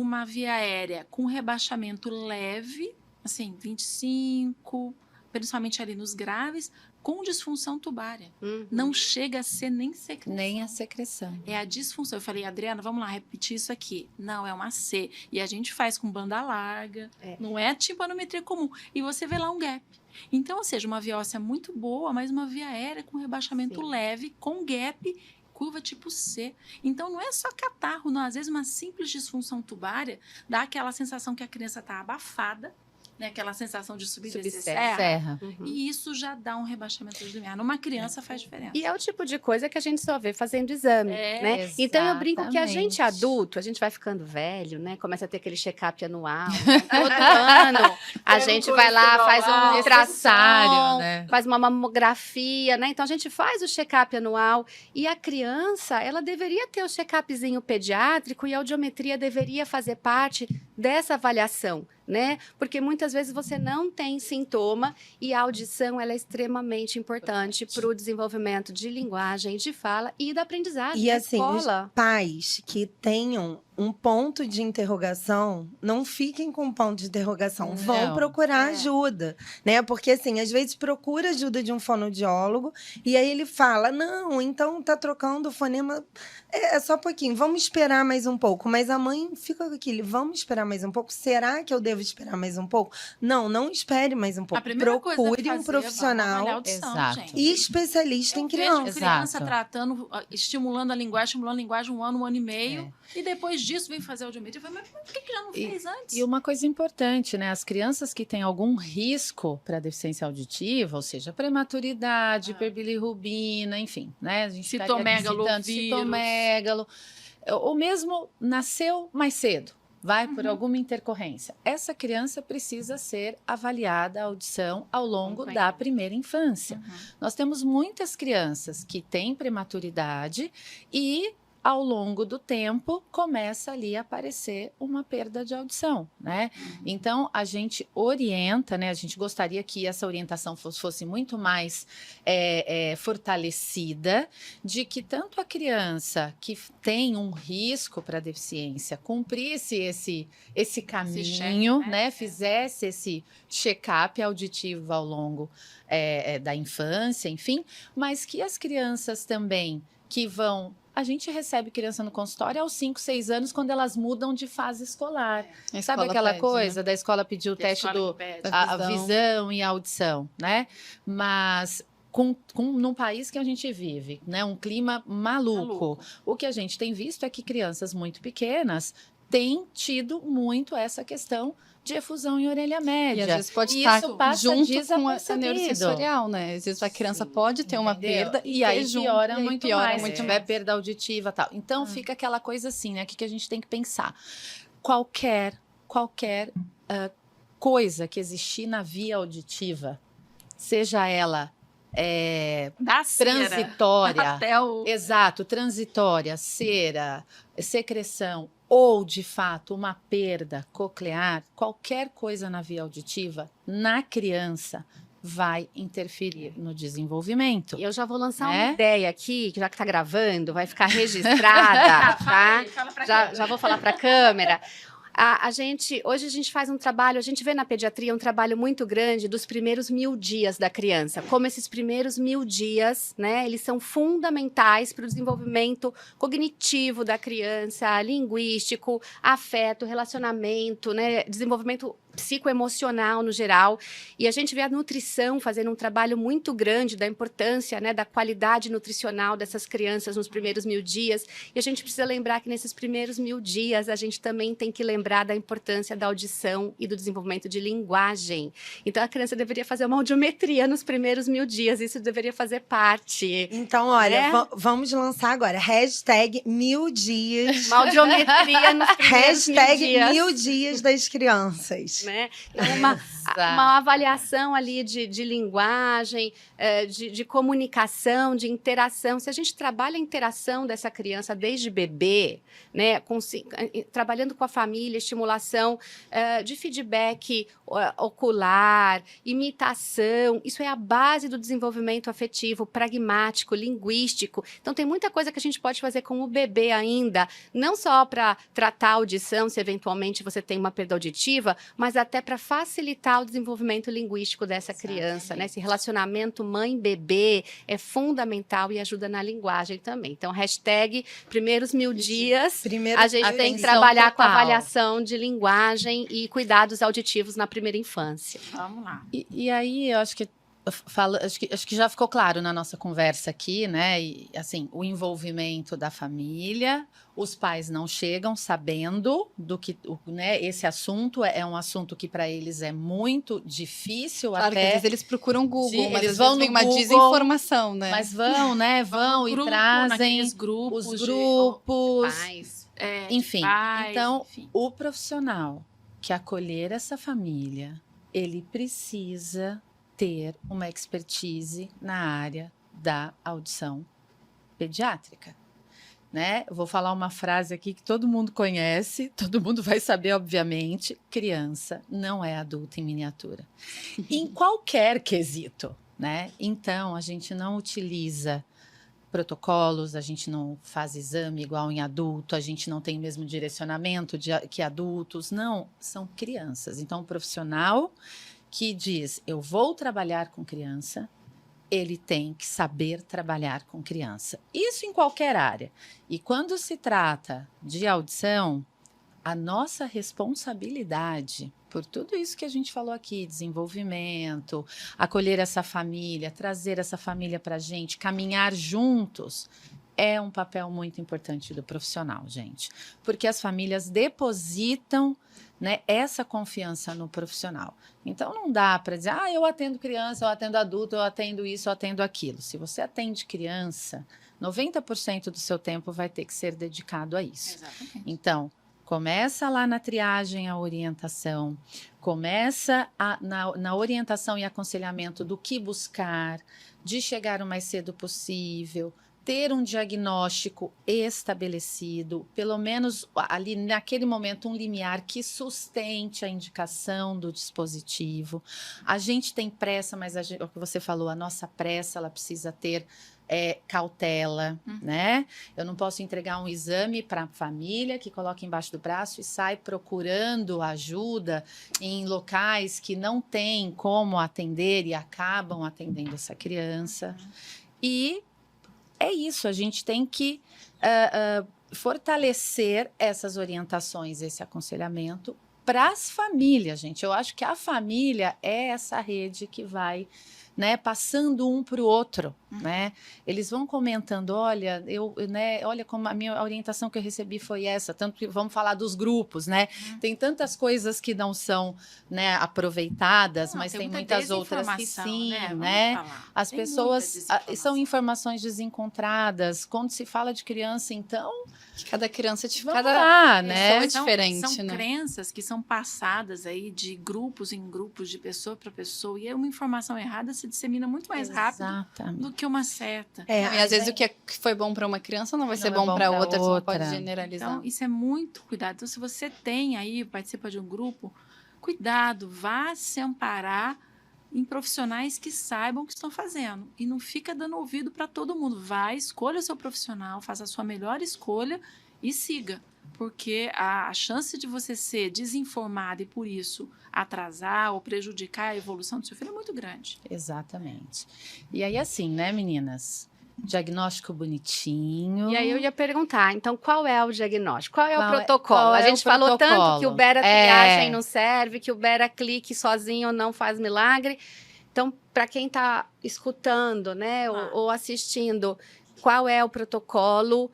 uma via aérea com rebaixamento leve, assim, 25, principalmente ali nos graves, com disfunção tubária. Não chega a ser nem secreção. Nem a secreção. É a disfunção. Eu falei, Adriana, vamos lá repetir isso aqui. Não, é uma C. E a gente faz com banda larga, não é timpanometria comum. E você vê lá um gap. Então, ou seja, uma via óssea muito boa, mas uma via aérea com rebaixamento leve, com gap, curva tipo C. Então, não é só catarro, não. Às vezes, uma simples disfunção tubária dá aquela sensação que a criança está abafada, né? Aquela sensação de subir e descer serra. Serra. E isso já dá um rebaixamento de limiar. Numa criança faz diferença. E é o tipo de coisa que a gente só vê fazendo exame, né? Então eu brinco que a gente adulto, a gente vai ficando velho, né? Começa a ter aquele check-up anual. Todo ano a gente vai lá, faz um ultrassom, né? faz uma mamografia, né? Então a gente faz o check-up anual e a criança, ela deveria ter o check-upzinho pediátrico e a audiometria deveria fazer parte dessa avaliação, né? Porque muitas vezes você não tem sintoma e a audição ela é extremamente importante para o desenvolvimento de linguagem, de fala e da aprendizagem E na assim, escola. pais que tenham um ponto de interrogação, não fiquem com um ponto de interrogação, vão Não. procurar ajuda, né? Porque assim, às vezes procura ajuda de um fonoaudiólogo e aí ele fala, não, então tá trocando o fonema, é só um pouquinho, vamos esperar mais um pouco. Mas a mãe fica com aquilo, vamos esperar mais um pouco? Será que eu devo esperar mais um pouco? Não, não espere mais um pouco. A primeira coisa a Procure fazer um é avaliar a profissional audição, Exato. gente. e especialista em Eu vejo criança. criança Exato. tratando, estimulando a linguagem 1 ano e meio, e depois disso vem fazer audiometria. Eu falei, mas por que já não fez antes? E uma coisa importante, né? As crianças que têm algum risco para deficiência auditiva, ou seja, prematuridade, hiperbilirrubina, enfim, né? A gente estaria aqui Citomegalo, citando vírus. citomegalo, ou mesmo nasceu mais cedo, vai por alguma intercorrência. Essa criança precisa ser avaliada a audição ao longo da primeira infância. Nós temos muitas crianças que têm prematuridade e ao longo do tempo começa ali a aparecer uma perda de audição, né? Então a gente orienta, né? A gente gostaria que essa orientação fosse muito mais fortalecida, de que tanto a criança que tem um risco para deficiência cumprisse esse caminho, check, né? Fizesse esse check-up auditivo ao longo da infância, enfim, mas que as crianças também que vão a gente recebe criança no consultório aos 5, 6 anos, quando elas mudam de fase escolar. A Sabe escola aquela pede, coisa da escola pedir o Que a teste escola do que pede. Da a visão e a audição, né? Mas num país que a gente vive, né? Um clima maluco. O que a gente tem visto é que crianças muito pequenas têm tido muito essa questão de efusão em orelha E às média. vezes pode E estar isso passa junto com a desapercebido. neurosensorial, né? Às vezes a criança pode ter uma Entendeu? perda E aí ter junto, piora e aí muito piora mais, muito se tiver mais. perda auditiva e tal. Então fica aquela coisa assim, né? Que a gente tem que pensar. Qualquer coisa que existir na via auditiva, seja ela Da cera transitória, até o... exato, transitória, cera, secreção ou de fato uma perda coclear, qualquer coisa na via auditiva, na criança, vai interferir no desenvolvimento. Eu já vou lançar Né? uma ideia aqui, que já que tá gravando, vai ficar registrada, tá? Fala pra Já vou falar para a câmera. Hoje a gente faz um trabalho, a gente vê na pediatria um trabalho muito grande dos primeiros 1000 dias da criança. Como esses primeiros 1000 dias, né, eles são fundamentais para o desenvolvimento cognitivo da criança, linguístico, afeto, relacionamento, né, desenvolvimento psicoemocional no geral. E a gente vê a nutrição fazendo um trabalho muito grande da importância, né, da qualidade nutricional dessas crianças nos primeiros 1000 dias. E a gente precisa lembrar que nesses primeiros 1000 dias a gente também tem que lembrar da importância da audição e do desenvolvimento de linguagem. Então a criança deveria fazer uma audiometria nos primeiros 1000 dias, isso deveria fazer parte. Então, olha, Né? vamos lançar agora. Hashtag 1000 dias. Uma audiometria nos primeiros 1000 Hashtag dias. 1000 dias das crianças. Né? Então, uma avaliação ali de linguagem, de comunicação, de interação. Se a gente trabalha a interação dessa criança desde bebê, né, trabalhando com a família, estimulação de feedback ocular, imitação, isso é a base do desenvolvimento afetivo, pragmático, linguístico. Então, tem muita coisa que a gente pode fazer com o bebê ainda, não só para tratar a audição, se eventualmente você tem uma perda auditiva, mas até para facilitar o desenvolvimento linguístico dessa criança, né? Esse relacionamento mãe-bebê é fundamental e ajuda na linguagem também. Então, hashtag primeiros 1000 dias, Primeiro, a gente tem que atenção trabalhar com a total. avaliação de linguagem e cuidados auditivos na primeira infância. Vamos lá. E aí, eu acho que acho que já ficou claro na nossa conversa aqui, né? E, assim, o envolvimento da família, os pais não chegam sabendo do que, né? Esse assunto é um assunto que para eles é muito difícil Claro que às até. vezes eles procuram Google, Sim, mas eles às vão vezes vem no uma Google, desinformação, né? Mas vão, né? Vão e Grupo, trazem naqueles grupos os de- grupos. Pais. de Enfim, pais, então, enfim. o profissional que acolher essa família, ele precisa ter uma expertise na área da audição pediátrica, né? Eu vou falar uma frase aqui que todo mundo conhece, todo mundo vai saber, obviamente: criança não é adulto em miniatura. Em qualquer quesito, né? Então, a gente não utiliza protocolos, a gente não faz exame igual em adulto, a gente não tem o mesmo direcionamento que adultos, não, são crianças. Então, o profissional que diz, eu vou trabalhar com criança, ele tem que saber trabalhar com criança. Isso em qualquer área. E quando se trata de audição, a nossa responsabilidade por tudo isso que a gente falou aqui, desenvolvimento, acolher essa família, trazer essa família para a gente, caminhar juntos, é um papel muito importante do profissional, gente. Porque as famílias depositam, né, essa confiança no profissional. Então, não dá para dizer, eu atendo criança, eu atendo adulto, eu atendo isso, eu atendo aquilo. Se você atende criança, 90% do seu tempo vai ter que ser dedicado a isso. Exatamente. Então, começa lá na triagem a orientação, começa na orientação e aconselhamento do que buscar, de chegar o mais cedo possível, ter um diagnóstico estabelecido, pelo menos ali naquele momento um limiar que sustente a indicação do dispositivo. A gente tem pressa, mas é o que você falou, a nossa pressa ela precisa ter cautela, né? Eu não posso entregar um exame para a família que coloca embaixo do braço e sai procurando ajuda em locais que não tem como atender e acabam atendendo essa criança. E é isso, a gente tem que fortalecer essas orientações, esse aconselhamento para as famílias, gente. Eu acho que a família é essa rede que vai, né, passando um para o outro, né? Eles vão comentando, olha, olha como a minha orientação que eu recebi foi essa, tanto que vamos falar dos grupos, né? Tem tantas coisas que não são, né, aproveitadas, mas tem muitas outras que sim, né? As pessoas são informações desencontradas. Quando se fala de criança, então, cada criança né? É diferente, são né? crenças que são passadas aí de grupos em grupos, de pessoa para pessoa, e uma informação errada se dissemina muito mais rápido do que uma certa. E às vezes o que foi bom para uma criança não vai ser bom para outra, você não pode generalizar. Então, isso é muito cuidado. Então, se você tem aí, participa de um grupo, cuidado, vá se amparar em profissionais que saibam o que estão fazendo. E não fica dando ouvido para todo mundo. Vai, escolha o seu profissional, faça a sua melhor escolha e siga. Porque a chance de você ser desinformado e, por isso, atrasar ou prejudicar a evolução do seu filho é muito grande. Exatamente. E aí, assim, né, meninas? Diagnóstico bonitinho. E aí eu ia perguntar, então, qual é o diagnóstico? Qual é o protocolo? A gente falou tanto que o beta-triagem não serve, que o beta-clique sozinho não faz milagre. Então, para quem está escutando, né, ou assistindo, qual é o protocolo?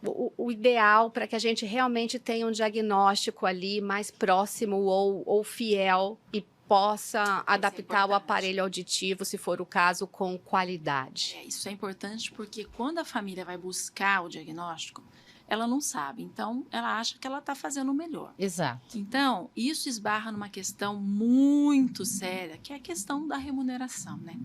O ideal para que a gente realmente tenha um diagnóstico ali mais próximo ou fiel e possa adaptar o aparelho auditivo, se for o caso, com qualidade. Isso é importante porque quando a família vai buscar o diagnóstico, ela não sabe. Então, ela acha que ela está fazendo o melhor. Exato. Então, isso esbarra numa questão muito séria, que é a questão da remuneração, né?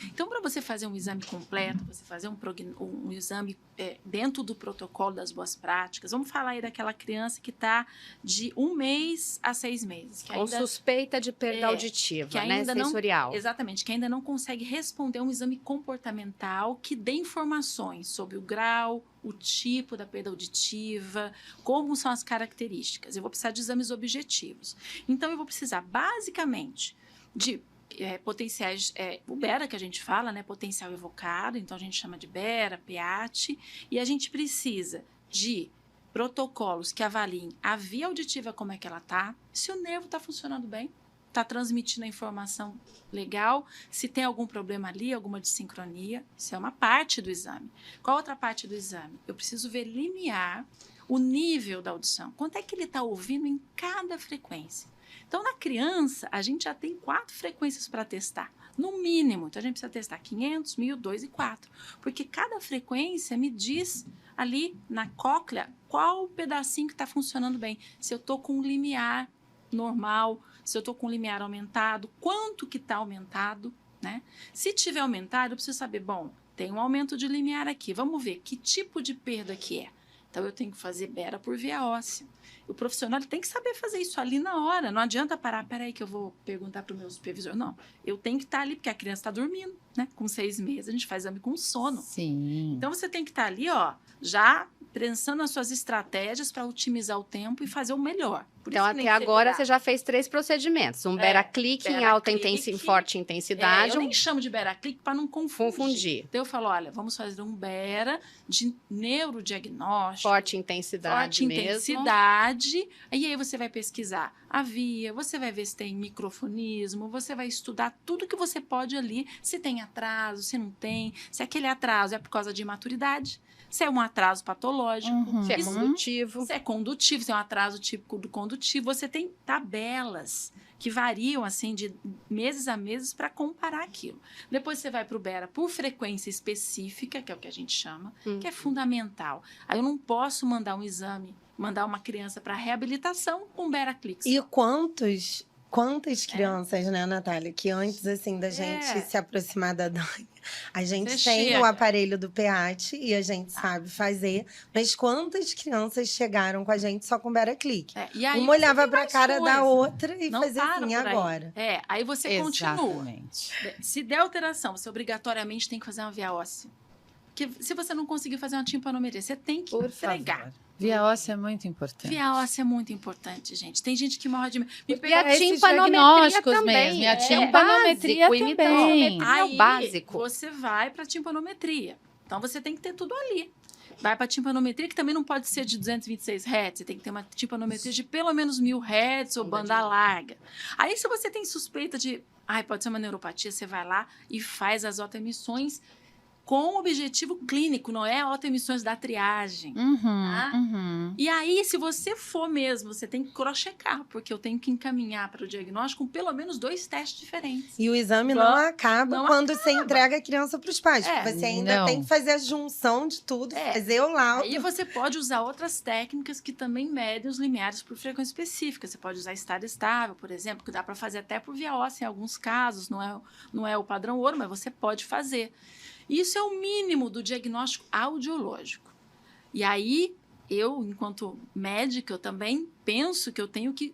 Então, para você fazer um exame completo, você fazer um exame dentro do protocolo das boas práticas, vamos falar aí daquela criança que está de 1 mês a 6 meses. Com suspeita de perda auditiva, que ainda sensorial. Exatamente, que ainda não consegue responder um exame comportamental que dê informações sobre o grau, o tipo da perda auditiva, como são as características. Eu vou precisar de exames objetivos. Então, eu vou precisar, basicamente, de potenciais, o BERA que a gente fala, né, potencial evocado, então a gente chama de BERA, PEAT, e a gente precisa de protocolos que avaliem a via auditiva, como é que ela está, se o nervo está funcionando bem, está transmitindo a informação legal, se tem algum problema ali, alguma desincronia, isso é uma parte do exame. Qual outra parte do exame? Eu preciso ver limiar o nível da audição. Quanto é que ele está ouvindo em cada frequência? Então, na criança, a gente já tem 4 frequências para testar, no mínimo. Então, a gente precisa testar 500, 1000, 2 e 4. Porque cada frequência me diz ali na cóclea qual o pedacinho que está funcionando bem. Se eu estou com um limiar normal, se eu estou com o limiar aumentado, quanto que está aumentado, né? Se tiver aumentado, eu preciso saber, bom, tem um aumento de limiar aqui, vamos ver que tipo de perda que é. Então, eu tenho que fazer BERA por via óssea. O profissional tem que saber fazer isso ali na hora. Não adianta parar, peraí que eu vou perguntar para o meu supervisor. Não, eu tenho que estar ali, porque a criança está dormindo, né? Com 6 meses, a gente faz exame com sono. Sim. Então, você tem que estar ali, ó, já pensando nas suas estratégias para otimizar o tempo e fazer o melhor. Então, até agora, você já fez 3 procedimentos. Um BERA-clique em alta intensidade, forte intensidade. Eu nem chamo de BERA-clique para não confundir. Então, eu falo, olha, vamos fazer um BERA de neurodiagnóstico. Forte intensidade mesmo. E aí você vai pesquisar a via, você vai ver se tem microfonismo, você vai estudar tudo que você pode ali, se tem atraso, se não tem, se aquele atraso é por causa de imaturidade, se é um atraso patológico, se é condutivo. Se é condutivo, se é um atraso típico do condutivo. Você tem tabelas que variam assim de meses a meses para comparar aquilo. Depois você vai para o BERA por frequência específica, que é o que a gente chama, que é fundamental. Aí eu não posso mandar um exame, mandar uma criança para reabilitação com BERA-clique. E quantas crianças, né, Natália, que antes, assim, da gente se aproximar da Dani, a gente tem o aparelho do PEAT e a gente sabe fazer, mas quantas crianças chegaram com a gente só com BERA-clique? Uma olhava pra cara da outra e fazia assim, agora. Aí você Exatamente. Continua. Se der alteração, você obrigatoriamente tem que fazer uma via óssea. Porque se você não conseguir fazer uma timpanometria, você tem que entregar. Via óssea é muito importante. Via óssea é muito importante, gente. Tem gente que morre de medo. E a timpanometria também. E a timpanometria também. É o básico. Você vai para a timpanometria. Então, você tem que ter tudo ali. Vai para a timpanometria, que também não pode ser de 226 Hz. Você tem que ter uma timpanometria de pelo menos 1000 Hz ou banda larga. Aí, se você tem suspeita de... pode ser uma neuropatia, você vai lá e faz as autoemissões com objetivo clínico, não é autoemissões da triagem. Tá? E aí, se você for mesmo, você tem que cross-checar, porque eu tenho que encaminhar para o diagnóstico com pelo menos 2 testes diferentes. E o exame não acaba quando você entrega a criança para os pais. É, Porque você ainda tem que fazer a junção de tudo, fazer o laudo. Aí você pode usar outras técnicas que também medem os limiares por frequência específica. Você pode usar estado estável, por exemplo, que dá para fazer até por via óssea em alguns casos. Não é o padrão ouro, mas você pode fazer. Isso é o mínimo do diagnóstico audiológico. E aí, eu, enquanto médica, eu também penso que eu tenho que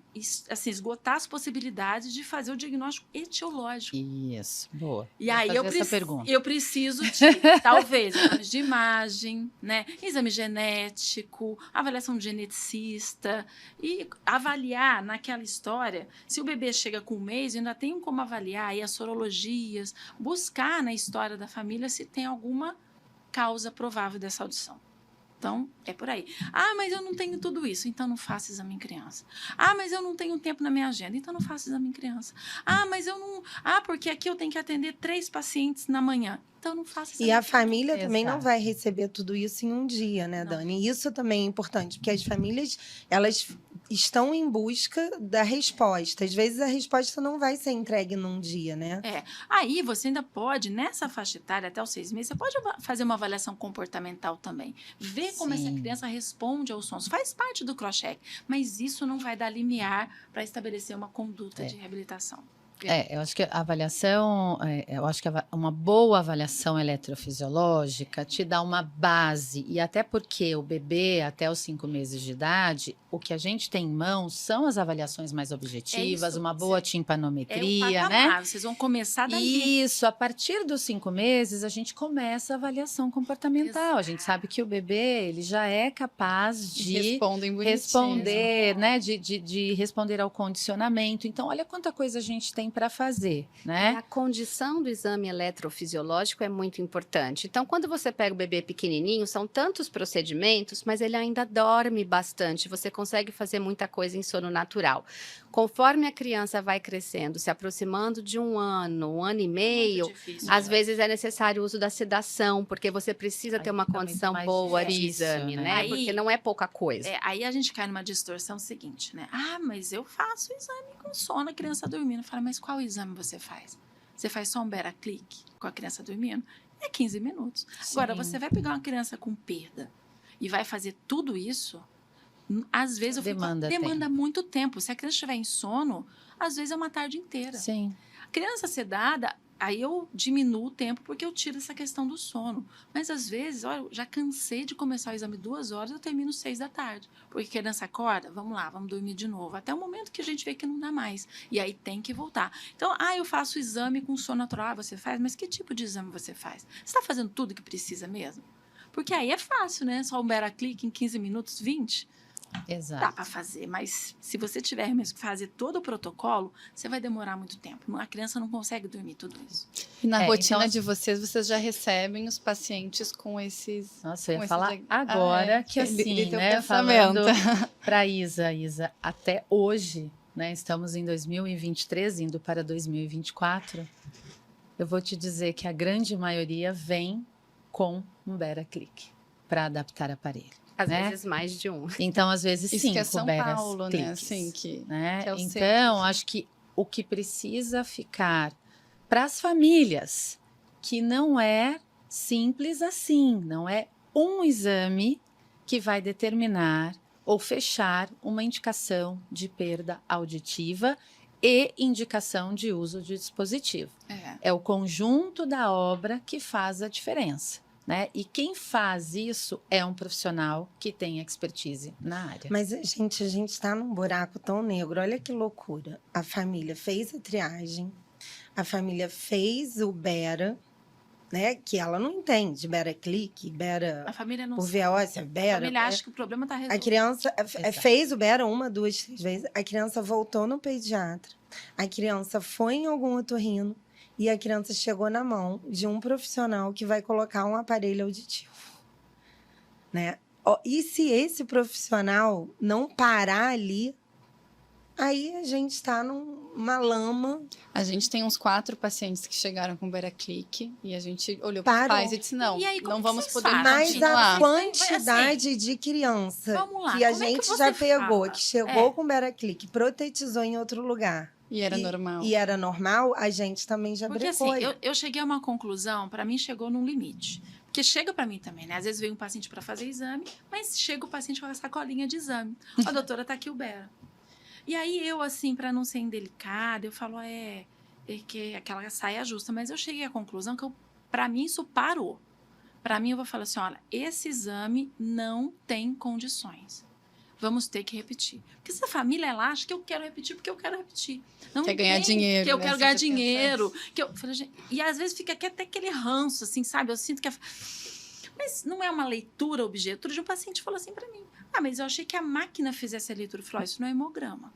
assim, esgotar as possibilidades de fazer o diagnóstico etiológico. Isso, boa. E aí pergunta. eu preciso de, talvez, exames de imagem, né? Exame genético, avaliação de geneticista e avaliar naquela história, se o bebê chega com 1 mês, ainda tem como avaliar aí as sorologias, buscar na história da família se tem alguma causa provável dessa audição. Então, é por aí. Mas eu não tenho tudo isso, então não faça exame em criança. Mas eu não tenho tempo na minha agenda, então não faça exame em criança. Mas eu não... porque aqui eu tenho que atender 3 pacientes na manhã, então não faça exame. E a família também não Exato. vai receber tudo isso em um dia, né, Dani? E isso também é importante, porque as famílias, elas estão em busca da resposta. Às vezes a resposta não vai ser entregue num dia, né? Aí você ainda pode, nessa faixa etária, até os 6 meses, você pode fazer uma avaliação comportamental também. Ver como essa criança responde aos sons. Faz parte do cross-check, mas isso não vai dar limiar para estabelecer uma conduta de reabilitação. Eu acho que a avaliação, uma boa avaliação eletrofisiológica te dá uma base, e até porque o bebê, até os 5 meses de idade, o que a gente tem em mãos são as avaliações mais objetivas, uma boa timpanometria, né? Vocês vão começar dali. Isso, a partir dos 5 meses, a gente começa a avaliação comportamental. Exato. A gente sabe que o bebê, ele já é capaz de responder, né? De responder ao condicionamento. Então, olha quanta coisa a gente tem para fazer, né? A condição do exame eletrofisiológico é muito importante. Então, quando você pega o bebê pequenininho, são tantos procedimentos, mas ele ainda dorme bastante. Você consegue fazer muita coisa em sono natural. Conforme a criança vai crescendo, se aproximando de 1 ano, 1 ano e meio, às vezes é necessário o uso da sedação, porque você precisa ter uma condição boa de exame, né? Aí, porque não é pouca coisa. Aí a gente cai numa distorção seguinte, né? Mas eu faço o exame com sono, a criança dormindo. Fala, mas qual exame você faz? Você faz só um beta-clique com a criança dormindo? É 15 minutos. Sim. Agora, você vai pegar uma criança com perda e vai fazer tudo isso, às vezes demanda muito tempo. Se a criança estiver em sono, às vezes é uma tarde inteira. Sim. A criança sedada, aí eu diminuo o tempo porque eu tiro essa questão do sono. Mas às vezes, olha, eu já cansei de começar o exame 2 horas, eu termino 6 da tarde. Porque a criança acorda, vamos lá, vamos dormir de novo. Até o momento que a gente vê que não dá mais. E aí tem que voltar. Então, eu faço o exame com sono natural. Você faz? Mas que tipo de exame você faz? Você está fazendo tudo que precisa mesmo? Porque aí é fácil, né? Só um beta-clique em 15 minutos, 20. Exato. Dá para fazer, mas se você tiver mesmo que fazer todo o protocolo, você vai demorar muito tempo. A criança não consegue dormir tudo isso. E na rotina então, de vocês já recebem os pacientes com esses... Nossa, eu ia falar agora que assim, né, pensamento. falando para Isa, até hoje, né, estamos em 2023, indo para 2024, eu vou te dizer que a grande maioria vem com um beta-clique para adaptar aparelho. Às vezes mais de um. Então, às vezes, Isso 5 que é São Paulo, né? Assim, Que é o centro. Então, acho que o que precisa ficar para as famílias, que não é simples assim, não é um exame que vai determinar ou fechar uma indicação de perda auditiva e indicação de uso de dispositivo. É o conjunto da obra que faz a diferença. Né? E quem faz isso é um profissional que tem expertise na área. Mas, gente, a gente está num buraco tão negro. Olha que loucura. A família fez a triagem, a família fez o beta, né? Que ela não entende. Beta-clique, beta... A família não por sabe. via óssea, beta... A família acha que o problema está resolvido. A criança fez o beta 1, 2, 3 vezes. A criança voltou no pediatra. A criança foi em algum otorrino. e a criança chegou na mão de um profissional que vai colocar um aparelho auditivo, né? E se esse profissional não parar ali, aí a gente está numa lama. A gente tem uns 4 pacientes que chegaram com Beraclick e a gente olhou Parou. para os pais e disse, não, E aí, como não que vamos vocês poder fazem? Mas continuar. a quantidade de criança Vamos lá, que a como é que gente você já pegou, fala? que chegou com Beraclick, protetizou em outro lugar. E era normal. E era normal, a gente também já Porque brecou. assim, eu cheguei a uma conclusão, para mim chegou num limite. Porque chega para mim também, né? Às vezes vem um paciente para fazer exame, mas chega o paciente com a sacolinha de exame. A doutora, tá aqui o Bera. E aí eu, assim, para não ser indelicada, eu falo, é que aquela saia justa. Mas eu cheguei à conclusão que, para mim, isso parou. Para mim, eu vou falar assim, olha, esse exame não tem condições. Vamos ter que repetir. Porque se a família, ela acha que eu quero repetir porque eu quero repetir. Não Quer ganhar dinheiro, que eu né? quero Você ganhar já dinheiro. pensa Que eu, falei, gente, e às vezes fica até aquele ranço, assim, sabe? Eu sinto que... Mas não é uma leitura objeto. Outro dia um paciente falou assim para mim, mas eu achei que a máquina fizesse a leitura. Eu falei, isso não é hemograma,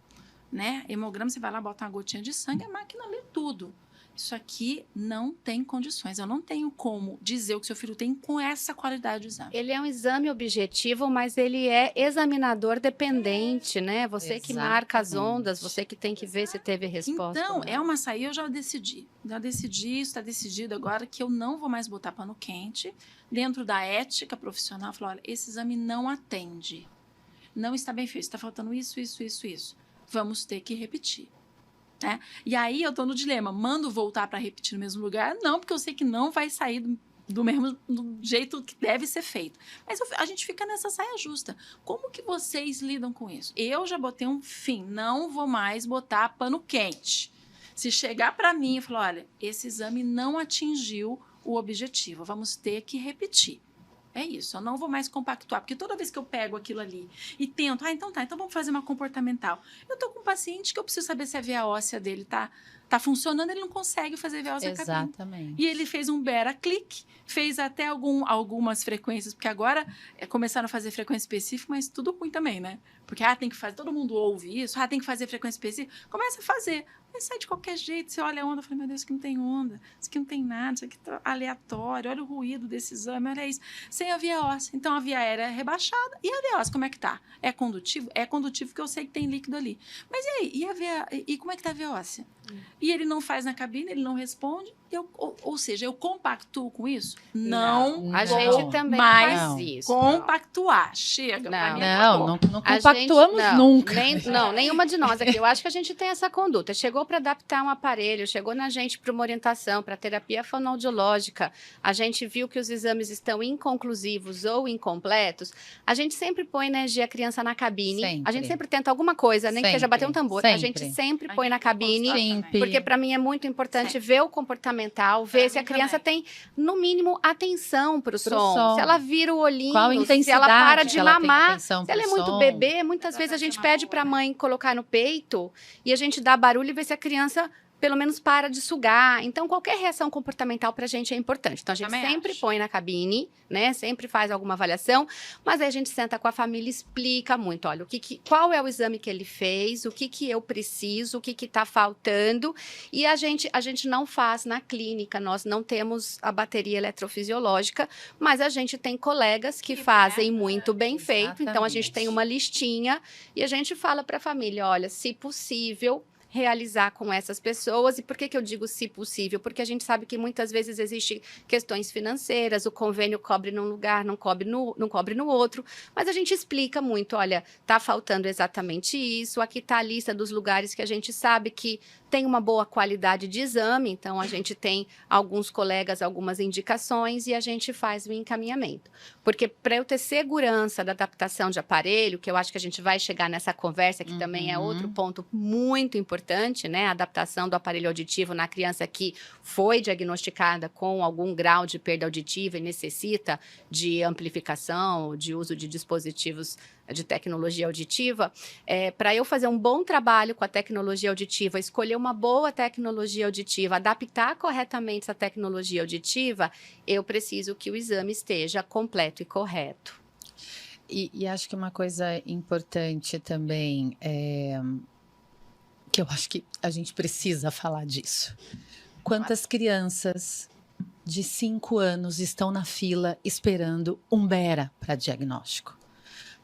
né? Hemograma, você vai lá, bota uma gotinha de sangue, a máquina lê tudo. Isso aqui não tem condições. Eu não tenho como dizer o que seu filho tem com essa qualidade de exame. Ele é um exame objetivo, mas ele é examinador dependente, né? Você que marca as ondas, você que tem que ver se teve resposta. Então, ou não. é uma saída, eu já decidi. Já decidi, está decidido agora que eu não vou mais botar pano quente. Dentro da ética profissional, eu falo, olha, esse exame não atende. Não está bem feito, está faltando isso, isso, isso, isso. Vamos ter que repetir. Né? E aí eu tô no dilema, mando voltar para repetir no mesmo lugar? Não, porque eu sei que não vai sair do mesmo do jeito que deve ser feito. Mas a gente fica nessa saia justa. Como que vocês lidam com isso? Eu já botei um fim, não vou mais botar pano quente. Se chegar para mim e falar, olha, esse exame não atingiu o objetivo, vamos ter que repetir. É isso, eu não vou mais compactuar, porque toda vez que eu pego aquilo ali e tento, então vamos fazer uma comportamental. Eu tô com um paciente que eu preciso saber se a veia óssea dele tá funcionando, ele não consegue fazer veia óssea cabine. Exatamente. E ele fez um Beraclick, fez até algumas frequências, porque agora começaram a fazer frequência específica, mas tudo ruim também, né? Porque, tem que fazer, todo mundo ouve isso, tem que fazer frequência específica, começa a fazer. Mas sai de qualquer jeito, você olha a onda, eu falei, meu Deus, isso aqui não tem onda, isso aqui não tem nada, isso aqui tá aleatório, olha o ruído desse exame, olha isso. Sem a via óssea. Então, a via aérea é rebaixada. E a via óssea, como é que tá? É condutivo? É condutivo porque eu sei que tem líquido ali. Mas e aí? E como é que tá a via óssea? E ele não faz na cabine, ele não responde. Ou seja, eu compactuo com isso? Não. A vou gente também mais faz isso. compactuar. Chega. pra mim acabou. Não A compactuamos gente- nunca. Nenhuma de nós aqui. Eu acho que a gente tem essa conduta. Chegou para adaptar um aparelho, chegou na gente para uma orientação, para terapia fonoaudiológica, a gente viu que os exames estão inconclusivos ou incompletos, a gente sempre põe, né, a criança na cabine. Sempre. A gente sempre tenta alguma coisa, nem que seja bater um tambor. A gente Sempre. sempre põe na cabine. Sempre. Porque para mim é muito importante ver o comportamental, ver Pra se a mim criança também. tem, no mínimo, atenção para o Pro som. som. Se ela vira o olhinho, Qual a se intensidade ela para de que ela tem mamar. atenção Se ela é pro muito som? bebê, muitas vezes a Ela gente vai ser uma pede boa, para a né? mãe colocar no peito e a gente dá barulho e vê se a criança pelo menos para de sugar. Então, qualquer reação comportamental para a gente é importante. Então, a gente Também sempre acho. põe na cabine, né? Sempre faz alguma avaliação, mas aí a gente senta com a família e explica muito. Olha, qual é o exame que ele fez, o que eu preciso, o que está faltando. E a gente não faz na clínica, nós não temos a bateria eletrofisiológica, mas a gente tem colegas que fazem muito bem feito. Então, a gente tem uma listinha e a gente fala para a família, olha, se possível, realizar com essas pessoas. E por que eu digo se possível? Porque a gente sabe que muitas vezes existem questões financeiras, o convênio cobre num lugar, não cobre no outro, mas a gente explica muito, olha, tá faltando exatamente isso, aqui tá a lista dos lugares que a gente sabe que tem uma boa qualidade de exame, então a gente tem alguns colegas, algumas indicações e a gente faz o encaminhamento. Porque para eu ter segurança da adaptação de aparelho, que eu acho que a gente vai chegar nessa conversa, que também é outro ponto muito importante, né? A adaptação do aparelho auditivo na criança que foi diagnosticada com algum grau de perda auditiva e necessita de amplificação, de uso de dispositivos de tecnologia auditiva, para eu fazer um bom trabalho com a tecnologia auditiva, escolher uma boa tecnologia auditiva, adaptar corretamente essa tecnologia auditiva, eu preciso que o exame esteja completo e correto. E acho que uma coisa importante também que eu acho que a gente precisa falar disso. quantas crianças de 5 anos estão na fila esperando um Bera para diagnóstico.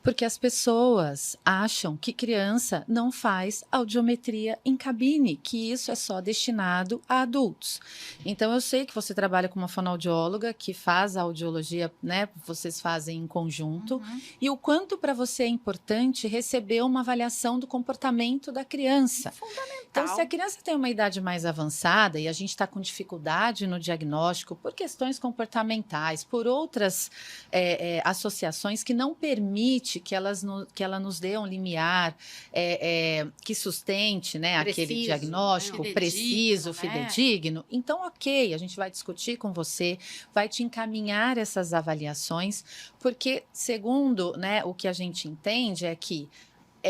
Porque as pessoas acham que criança não faz audiometria em cabine, que isso é só destinado a adultos. Então, eu sei que você trabalha com uma fonoaudióloga que faz a audiologia, né? Vocês fazem em conjunto. E o quanto para você é importante receber uma avaliação do comportamento da criança. Fundamental. Então, se a criança tem uma idade mais avançada e a gente está com dificuldade no diagnóstico por questões comportamentais, por outras associações que não permitem que ela nos dê um limiar que sustente, né, aquele Preciso, diagnóstico né? preciso, Fidedigno, né? fidedigno. Então, ok, a gente vai discutir com você, vai te encaminhar essas avaliações, porque, segundo, né, o que a gente entende é que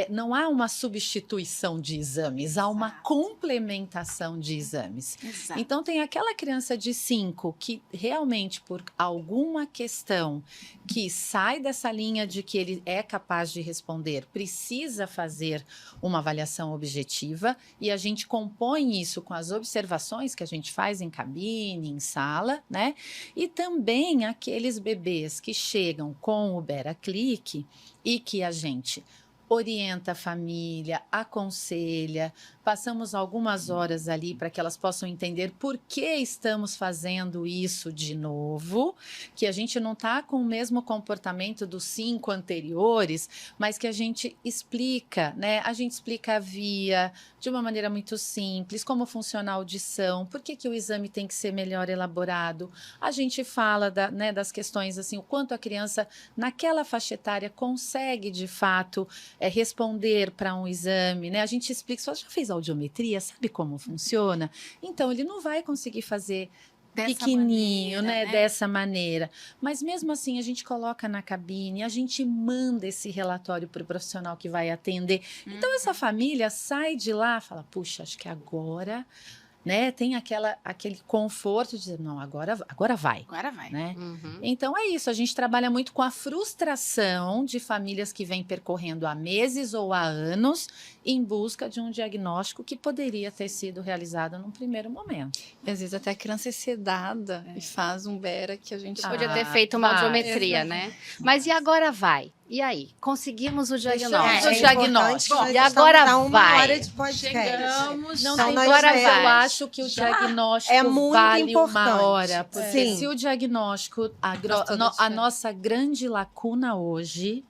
não há uma substituição de exames, há uma Exato. complementação de exames. Exato. Então, tem aquela criança de 5 que realmente, por alguma questão que sai dessa linha de que ele é capaz de responder, precisa fazer uma avaliação objetiva e a gente compõe isso com as observações que a gente faz em cabine, em sala, né? E também aqueles bebês que chegam com o BeraClick e que a gente orienta a família, aconselha, passamos algumas horas ali para que elas possam entender por que estamos fazendo isso de novo, que a gente não está com o mesmo comportamento dos 5 anteriores, mas que a gente explica, né? A gente explica a via de uma maneira muito simples, como funciona a audição, por que o exame tem que ser melhor elaborado. A gente fala né, das questões, assim, o quanto a criança, naquela faixa etária, consegue, de fato, responder para um exame, né? A gente explica, você já fez audiometria, sabe como funciona? Então, ele não vai conseguir fazer pequenininho, maneira, né? Dessa maneira. Mas mesmo assim, a gente coloca na cabine, a gente manda esse relatório para o profissional que vai atender. Então, essa família sai de lá, fala, puxa, acho que agora, né? Tem aquele conforto de dizer, não, agora vai. Agora vai. Né? Uhum. Então é isso, a gente trabalha muito com a frustração de famílias que vêm percorrendo há meses ou há anos em busca de um diagnóstico que poderia ter sido realizado num primeiro momento. E às vezes até a criança é sedada e faz um Bera que a gente Podia ter feito uma audiometria, né? Mas e agora vai? E aí? Conseguimos o diagnóstico. Deixamos o diagnóstico. Bom, E agora uma vai. hora de podcast. Chegamos. Não Então, tem nós agora vemos. eu acho que o diagnóstico é muito vale importante. uma hora. Porque Sim. se o diagnóstico, Faz toda a a diferença. nossa grande lacuna hoje,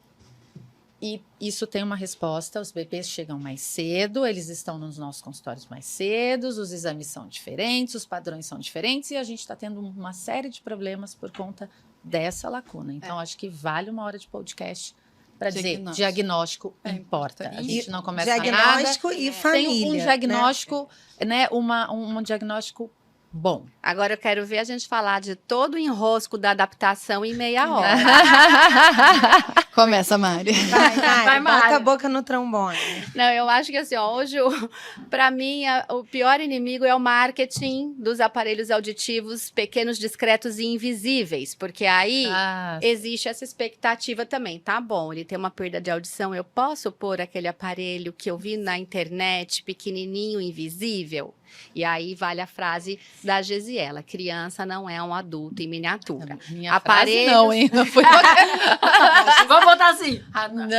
e isso tem uma resposta, os bebês chegam mais cedo, eles estão nos nossos consultórios mais cedo, os exames são diferentes, os padrões são diferentes, e a gente está tendo uma série de problemas por conta dessa lacuna. Então, acho que vale uma hora de podcast para dizer, diagnóstico importa. A gente não começa nada. Diagnóstico e família. Tem um diagnóstico, né? Um diagnóstico bom. Agora eu quero ver a gente falar de todo o enrosco da adaptação em meia hora. Começa, Mari. Vai, Mari. bota a boca no trombone. Não, eu acho que assim, ó, hoje, para mim, o pior inimigo é o marketing dos aparelhos auditivos pequenos, discretos e invisíveis, porque aí existe essa expectativa também. Tá bom, ele tem uma perda de audição, eu posso pôr aquele aparelho que eu vi na internet, pequenininho, invisível? E aí vale a frase da Gesiela, criança não é um adulto em miniatura. Minha Aparelhos- frase não, hein? Não foi Vamos botar assim. não.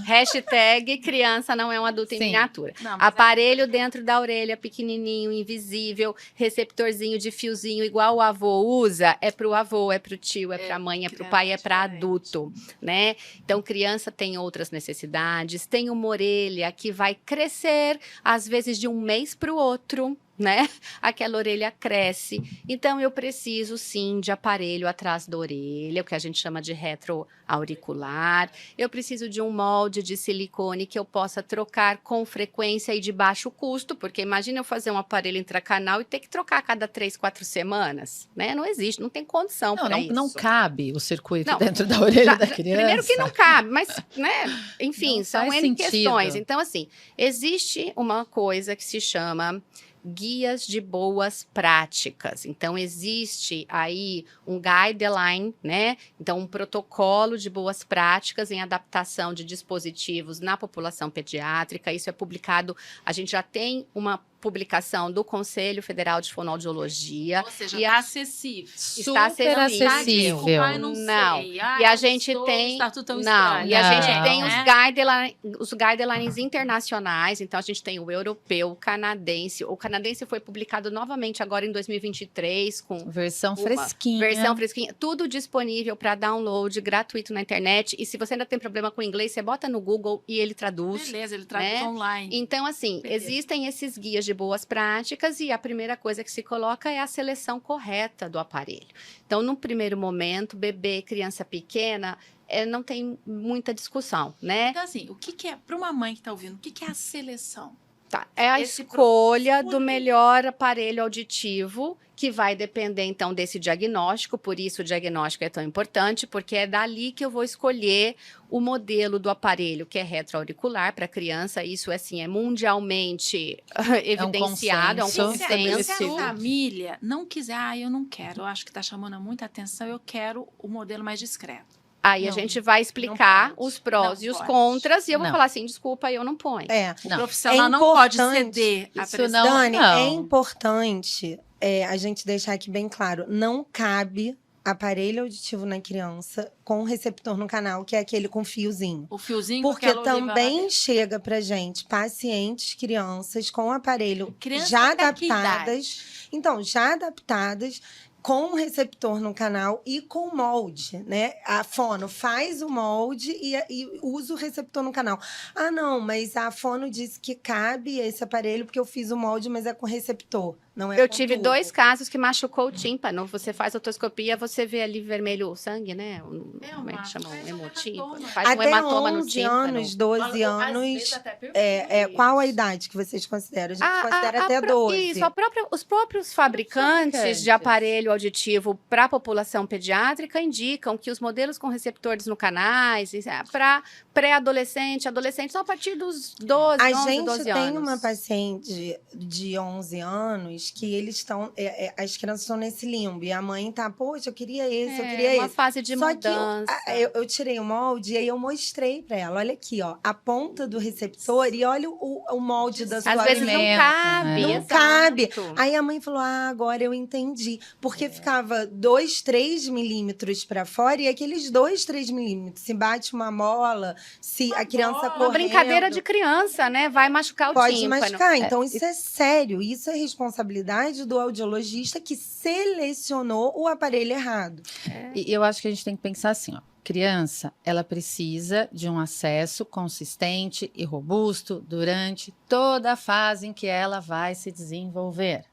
Hashtag criança não é um adulto em Sim. miniatura. Não, mas Aparelho dentro da orelha, pequenininho, invisível, receptorzinho de fiozinho, igual o avô usa, é pro avô, é pro tio, é pra mãe, é pro pai, é pra diferente. adulto, né? Então, criança tem outras necessidades, tem uma orelha que vai crescer, às vezes de um mês pro outro, né? Aquela orelha cresce. Então, eu preciso, sim, de aparelho atrás da orelha, o que a gente chama de retroauricular. Eu preciso de um molde de silicone que eu possa trocar com frequência e de baixo custo, porque imagina eu fazer um aparelho intracanal e ter que trocar a cada 3, 4 semanas, né? Não existe, não tem condição para isso. Não cabe o circuito Não, dentro da orelha da criança. Primeiro que não cabe, mas, né? Enfim, Não são faz N sentido. questões. Então, assim, existe uma coisa que se chama guias de boas práticas. Então, existe aí um guideline, né? Então, um protocolo de boas práticas em adaptação de dispositivos na população pediátrica. Isso é publicado, a gente já tem uma publicação do Conselho Federal de Fonoaudiologia. Ou seja, E está acessível. Está Super acessível. Ai, não Não. sei. Ai, E a eu gente estou- tem. Está tudo tão Não, estranho. e a gente Não. tem né? os guidelines internacionais, então a gente tem o europeu, o canadense. O canadense foi publicado novamente agora em 2023, com Versão uma fresquinha. versão fresquinha, tudo disponível para download gratuito na internet. E se você ainda tem problema com inglês, você bota no Google e ele traduz. Beleza, ele traduz né? online. Então, assim, Beleza. existem esses guias de boas práticas e a primeira coisa que se coloca é a seleção correta do aparelho. Então, no primeiro momento, bebê, criança pequena, não tem muita discussão, né? Então, assim, o que, que é, para uma mãe que está ouvindo, o que, que é a seleção? Tá. É a Esse escolha do escolher. melhor aparelho auditivo, que vai depender, então, desse diagnóstico. Por isso, o diagnóstico é tão importante, porque é dali que eu vou escolher o modelo do aparelho, que é retroauricular para criança. Isso, assim, é mundialmente evidenciado, é um consenso. Se a consenso. família não quiser, eu não quero, eu acho que está chamando muita atenção, eu quero o modelo mais discreto. Aí a Não, gente vai explicar pode. os prós Não e os pode. contras, e eu vou Não. falar assim, desculpa, eu não ponho. O Não. profissional É não pode importante. ceder a Isso pressão. não- Dani, é não. importante a gente deixar aqui bem claro: não cabe aparelho auditivo na criança com receptor no canal, que é aquele com fiozinho. O fiozinho com Porque aquela oliva lá também dentro. chega pra gente pacientes, crianças com aparelho Criança já até que adaptadas. Então, já adaptadas com receptor no canal e com molde, né? A fono faz o molde e usa o receptor no canal. Ah, não, mas a fono disse que cabe esse aparelho porque eu fiz o molde, mas é com receptor, não é Eu com tive tubo. 2 casos que machucou o tímpano. Você faz otoscopia, você vê ali vermelho o sangue, né? Como é que chama? faz Um um hemotímpano. hematoma. Faz um Até hematoma no 11 tímpano. anos, 12 anos. Qual a idade que vocês consideram? A gente considera até 12. Isso, os próprios fabricantes de aparelho auditivo para a população pediátrica indicam que os modelos com receptores no canais, para pré-adolescente, adolescente, são a partir dos 12, A 11, gente 12 tem anos. uma paciente de 11 anos que eles estão. As crianças estão nesse limbo. E a mãe tá, poxa, eu queria esse, eu queria uma esse. fase de Só mudança. que eu tirei o molde e aí eu mostrei pra ela. Olha aqui, ó, a ponta do receptor e olha o molde da sua Às vezes não alimento, cabe. né? Não exato. cabe. Aí a mãe falou: ah, agora eu entendi. Porque ficava 2, 3 milímetros pra fora e aqueles 2, 3 milímetros, se bate uma mola, se a criança bola. correndo... Uma brincadeira de criança, né? Vai machucar o Pode tímpano. machucar. Então, isso é sério. Isso é responsabilidade do audiologista que selecionou o aparelho errado. E eu acho que a gente tem que pensar assim, ó. Criança, ela precisa de um acesso consistente e robusto durante toda a fase em que ela vai se desenvolver.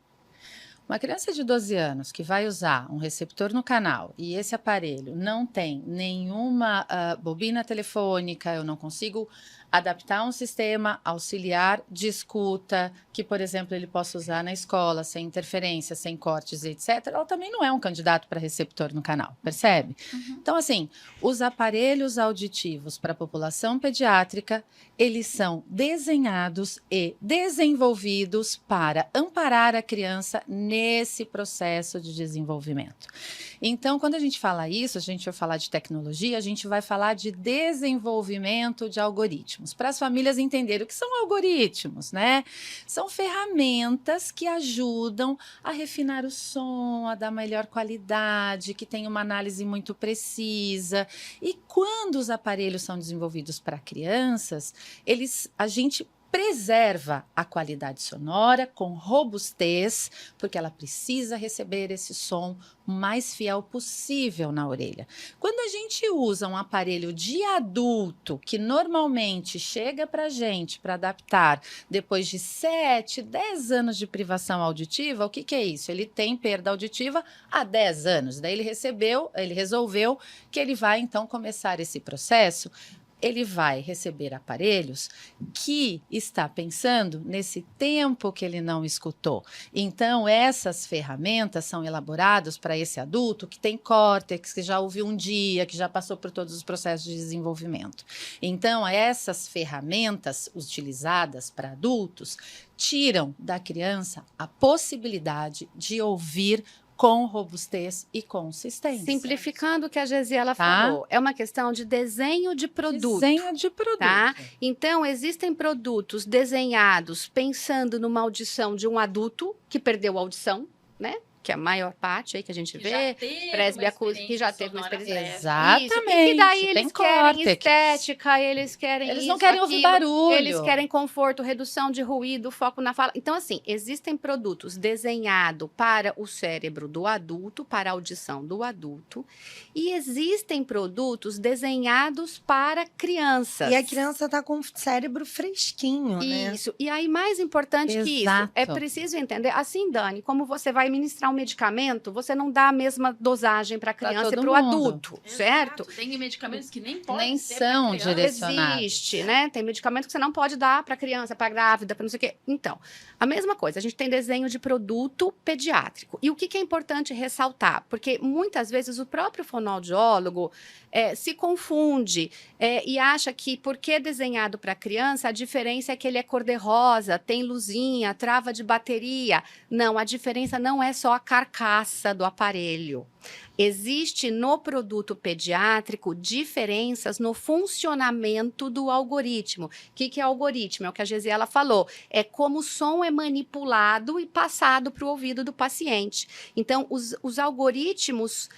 Uma criança de 12 anos que vai usar um receptor no canal e esse aparelho não tem nenhuma bobina telefônica, eu não consigo adaptar um sistema auxiliar de escuta, que, por exemplo, ele possa usar na escola, sem interferência, sem cortes, etc., ela também não é um candidato para receptor no canal, percebe? Então, assim, os aparelhos auditivos para a população pediátrica, eles são desenhados e desenvolvidos para amparar a criança nesse processo de desenvolvimento. Então, quando a gente fala isso, a gente vai falar de tecnologia, a gente vai falar de desenvolvimento de algoritmos, para as famílias entenderem o que são algoritmos, né? São ferramentas que ajudam a refinar o som, a dar melhor qualidade, que tem uma análise muito precisa. E quando os aparelhos são desenvolvidos para crianças, a gente preserva a qualidade sonora com robustez, porque ela precisa receber esse som o mais fiel possível na orelha. Quando a gente usa um aparelho de adulto, que normalmente chega para a gente para adaptar depois de 7, 10 anos de privação auditiva, o que é isso? Ele tem perda auditiva há 10 anos, daí ele resolveu que ele vai então começar esse processo. Ele vai receber aparelhos que está pensando nesse tempo que ele não escutou. Então, essas ferramentas são elaboradas para esse adulto que tem córtex, que já ouviu um dia, que já passou por todos os processos de desenvolvimento. Então, essas ferramentas utilizadas para adultos tiram da criança a possibilidade de ouvir com robustez e consistência. Simplificando o que a Gesiela Tá. falou, é uma questão de desenho de produto. Desenho de produto. Tá? Então, existem produtos desenhados pensando numa audição de um adulto que perdeu a audição, né? Que é a maior parte aí que a gente vê. Presbiacúsica, que já teve uma experiência. Exatamente. Isso, e que daí Tem eles querem córtex. estética, eles querem Eles isso, não querem ouvir aquilo, barulho. eles querem conforto, redução de ruído, foco na fala. Então, assim, existem produtos desenhados para o cérebro do adulto, para a audição do adulto, e existem produtos desenhados para crianças. E a criança tá com o cérebro fresquinho, né? Isso. E aí, mais importante que isso, Exato. é preciso entender. Assim, Dani, como você vai ministrar um medicamento, você não dá a mesma dosagem para a Pra criança e todo para o mundo. adulto, certo? Tem medicamentos que nem podem Nem ser pra são criança. direcionados. Existe, né? Tem medicamento que você não pode dar para criança, para grávida, para não sei o quê. Então, a mesma coisa, a gente tem desenho de produto pediátrico. E o que é importante ressaltar? Porque muitas vezes o próprio fonoaudiólogo se confunde e acha que porque é desenhado para criança, a diferença é que ele é cor-de-rosa, tem luzinha, trava de bateria. Não, a diferença não é só a carcaça do aparelho. Existe no produto pediátrico diferenças no funcionamento do algoritmo. O que é algoritmo? É o que a Gesiela falou. É como o som é manipulado e passado para o ouvido do paciente. Então, os algoritmos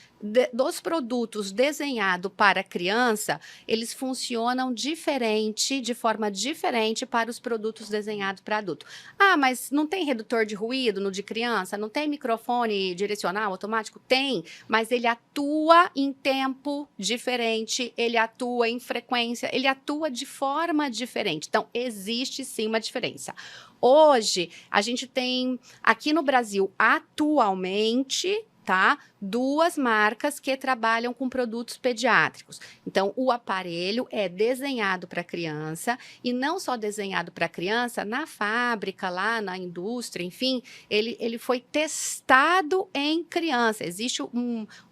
dos produtos desenhados para criança, eles funcionam diferente, de forma diferente para os produtos desenhados para adulto. Ah, mas não tem redutor de ruído no de criança? Não tem microfone direcional automático? Tem, mas ele atua em tempo diferente, ele atua em frequência, ele atua de forma diferente. Então, existe sim uma diferença. Hoje, a gente tem aqui no Brasil, atualmente, tá? 2 marcas que trabalham com produtos pediátricos. Então, o aparelho é desenhado para criança e não só desenhado para criança, na fábrica, lá na indústria, enfim, ele foi testado em criança. Existe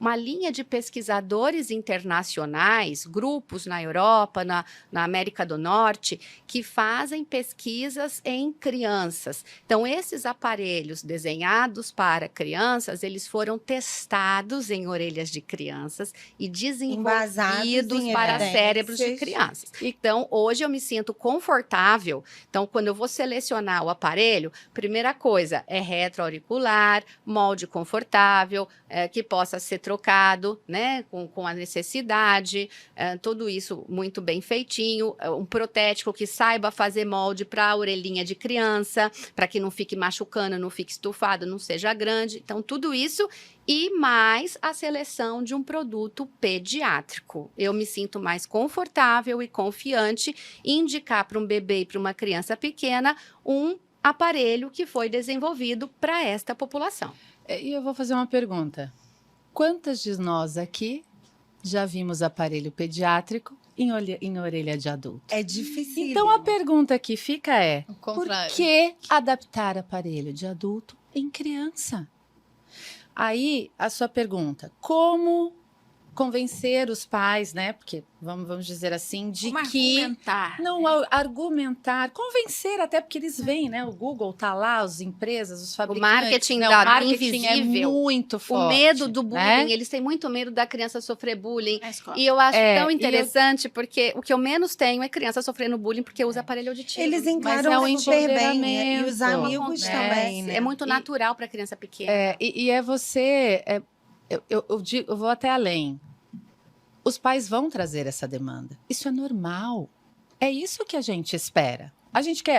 uma linha de pesquisadores internacionais, grupos na Europa, na América do Norte, que fazem pesquisas em crianças. Então, esses aparelhos desenhados para crianças, eles foram testados em orelhas de crianças e desenvolvidos em para evidências. cérebros de crianças. Então, hoje eu me sinto confortável. Então, quando eu vou selecionar o aparelho, primeira coisa é retroauricular, molde confortável, que possa ser trocado, né, com a necessidade, tudo isso muito bem feitinho, um protético que saiba fazer molde para a orelhinha de criança, para que não fique machucando, não fique estufado, não seja grande. Então, tudo isso e mais a seleção de um produto pediátrico. Eu me sinto mais confortável e confiante em indicar para um bebê e para uma criança pequena um aparelho que foi desenvolvido para esta população. E eu vou fazer uma pergunta. Quantas de nós aqui já vimos aparelho pediátrico em orelha de adulto? É difícil. Então, a pergunta que fica é, O por contrário. que adaptar aparelho de adulto em criança? Aí, a sua pergunta, como convencer os pais, né? Porque, vamos dizer assim, de Como que... argumentar, Não, né? argumentar, convencer, até porque eles veem, né? O Google tá lá, as empresas, os fabricantes. marketing né? da O marketing invisível, é muito forte. O medo do bullying, né? eles têm muito medo da criança sofrer bullying. Na escola. E eu acho tão e interessante, porque o que eu menos tenho é criança sofrendo bullying porque usa aparelho auditivo. Eles é encaram um super bem, né? E os empoderamento. amigos Acontece, também, né? É muito E- natural para criança pequena. E é você... eu vou até além. Os pais vão trazer essa demanda. Isso é normal. É isso que a gente espera.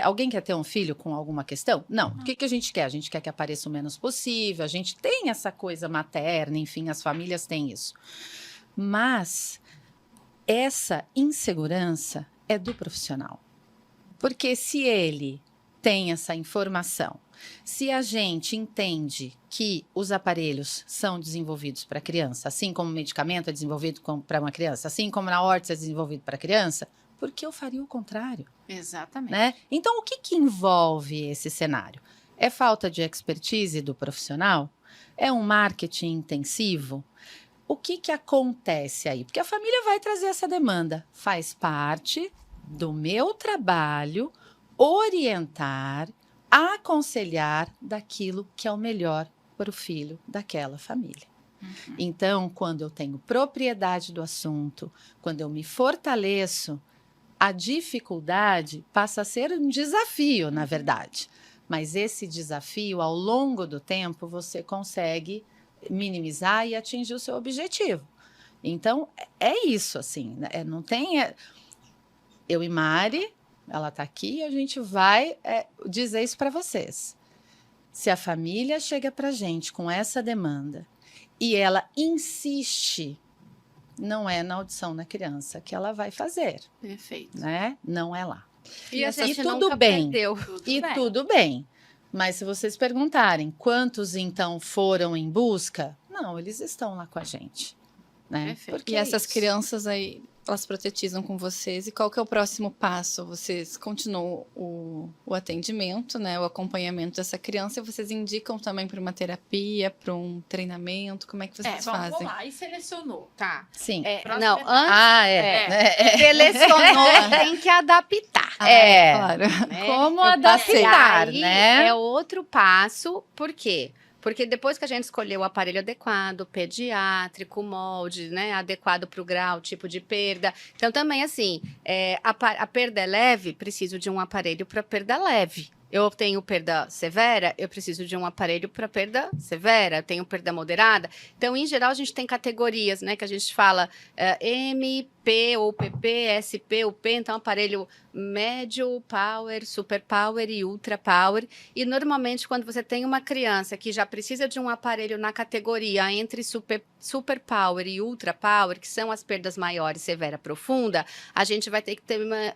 Alguém quer ter um filho com alguma questão? Não. O que a gente quer? A gente quer que apareça o menos possível. A gente tem essa coisa materna, enfim, as famílias têm isso. Mas essa insegurança é do profissional. Porque se ele tem essa informação, se a gente entende que os aparelhos são desenvolvidos para criança, assim como o medicamento é desenvolvido para uma criança, assim como na órtese é desenvolvido para criança, por que eu faria o contrário? Exatamente. Né? Então, o que envolve esse cenário? É falta de expertise do profissional? É um marketing intensivo? O que acontece aí? Porque a família vai trazer essa demanda. Faz parte do meu trabalho orientar, aconselhar daquilo que é o melhor para o filho daquela família. Então, quando eu tenho propriedade do assunto, quando eu me fortaleço, a dificuldade passa a ser um desafio, na verdade. Mas esse desafio, ao longo do tempo, você consegue minimizar e atingir o seu objetivo. Então, é isso, assim, né? Não tem... Eu e Mari, ela está aqui, a gente vai dizer isso para vocês. Se a família chega para a gente com essa demanda e ela insiste, não é na audição da criança que ela vai fazer, Perfeito. né? Não é lá. E a gente tudo nunca bem. perdeu. Tudo bem. Mas se vocês perguntarem quantos então foram em busca, não, eles estão lá com a gente, né? Perfeito. Porque E é essas isso. crianças aí, elas protetizam com vocês. E qual que é o próximo passo? Vocês continuam o atendimento, né? O acompanhamento dessa criança. E vocês indicam também para uma terapia, para um treinamento? Como é que vocês Vamos fazem? lá. E selecionou. Tá. Sim. Próxima Não, etapa. antes selecionou, tem que adaptar. Claro. Né? Como Eu passei. adaptar, Aí né? É outro passo, por quê? Porque depois que a gente escolheu o aparelho adequado, pediátrico, molde, né, adequado para o grau, tipo de perda. Então, também, assim, a perda é leve, preciso de um aparelho para perda leve. Eu tenho perda severa, eu preciso de um aparelho para perda severa. Eu tenho perda moderada. Então, em geral, a gente tem categorias, né, que a gente fala M, P ou PP, SP ou P. Então, aparelho médio power, super power e ultra power. E, normalmente, quando você tem uma criança que já precisa de um aparelho na categoria entre super power e ultra power, que são as perdas maiores, severa, profunda, a gente vai ter que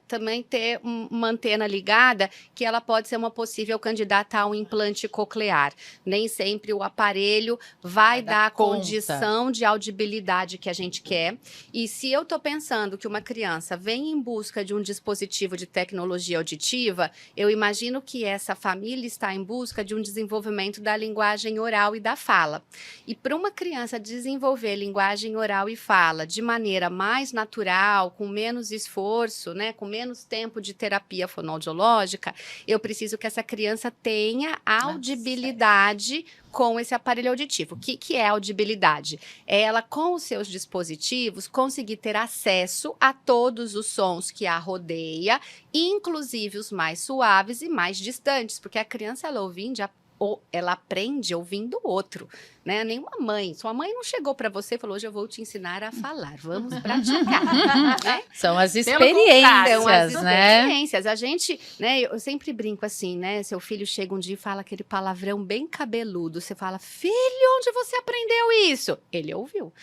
também ter uma antena ligada, que ela pode ser uma possível candidata a um implante coclear. Nem sempre o aparelho vai dar a conta. condição de audibilidade que a gente quer. E se eu estou pensando que uma criança vem em busca de um dispositivo de tecnologia auditiva, eu imagino que essa família está em busca de um desenvolvimento da linguagem oral e da fala. E para uma criança desenvolver linguagem oral e fala de maneira mais natural, com menos esforço, né, com menos tempo de terapia fonoaudiológica, eu preciso que essa criança tenha audibilidade com esse aparelho auditivo. O que é audibilidade? É ela, com os seus dispositivos, conseguir ter acesso a todos os sons que a rodeia, inclusive os mais suaves e mais distantes, porque a criança, ela aprende ouvindo o outro, né? Nenhuma mãe. Sua mãe não chegou para você e falou: hoje eu vou te ensinar a falar, vamos praticar. Né? São as Pelo contrário, experiências, São as né? experiências. A gente, né? Eu sempre brinco assim, né? Seu filho chega um dia e fala aquele palavrão bem cabeludo. Você fala: filho, onde você aprendeu isso? Ele ouviu.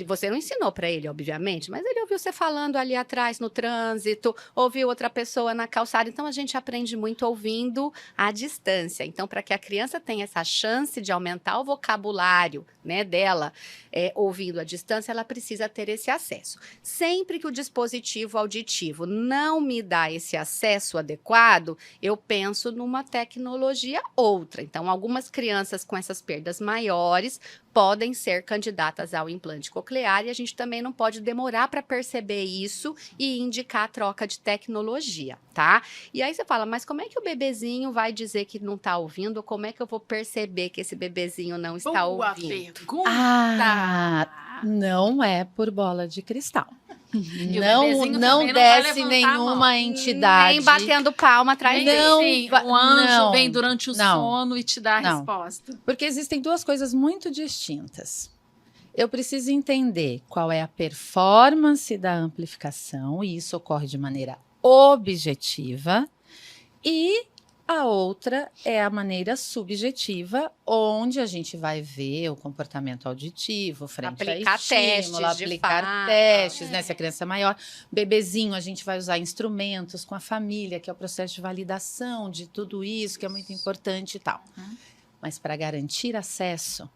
Você não ensinou para ele, obviamente, mas ele ouviu você falando ali atrás no trânsito, ouviu outra pessoa na calçada. Então, a gente aprende muito ouvindo à distância. Então, para que a criança tenha essa chance de aumentar o vocabulário, né, dela, ouvindo à distância, ela precisa ter esse acesso. Sempre que o dispositivo auditivo não me dá esse acesso adequado, eu penso numa tecnologia outra. Então, algumas crianças com essas perdas maiores podem ser candidatas ao implante coclear, e a gente também não pode demorar para perceber isso e indicar a troca de tecnologia, tá? E aí você fala: mas como é que o bebezinho vai dizer que não está ouvindo? Como é que eu vou perceber que esse bebezinho não está Boa ouvindo? pergunta! Não é por bola de cristal. E o Não bebezinho também não vai desce levantar a mão. nenhuma entidade. Nem batendo palma atrás dele. Não, Sim, um anjo não, vem durante o não, sono e te dá a não. resposta. Porque existem duas coisas muito distintas. Eu preciso entender qual é a performance da amplificação, e isso ocorre de maneira objetiva, e a outra é a maneira subjetiva, onde a gente vai ver o comportamento auditivo, frente Aplicar a estímulo, testes de aplicar fala. testes, né? Se a criança é maior. Bebezinho, a gente vai usar instrumentos com a família, que é o processo de validação de tudo isso, que é muito importante e tal. Mas para garantir acesso,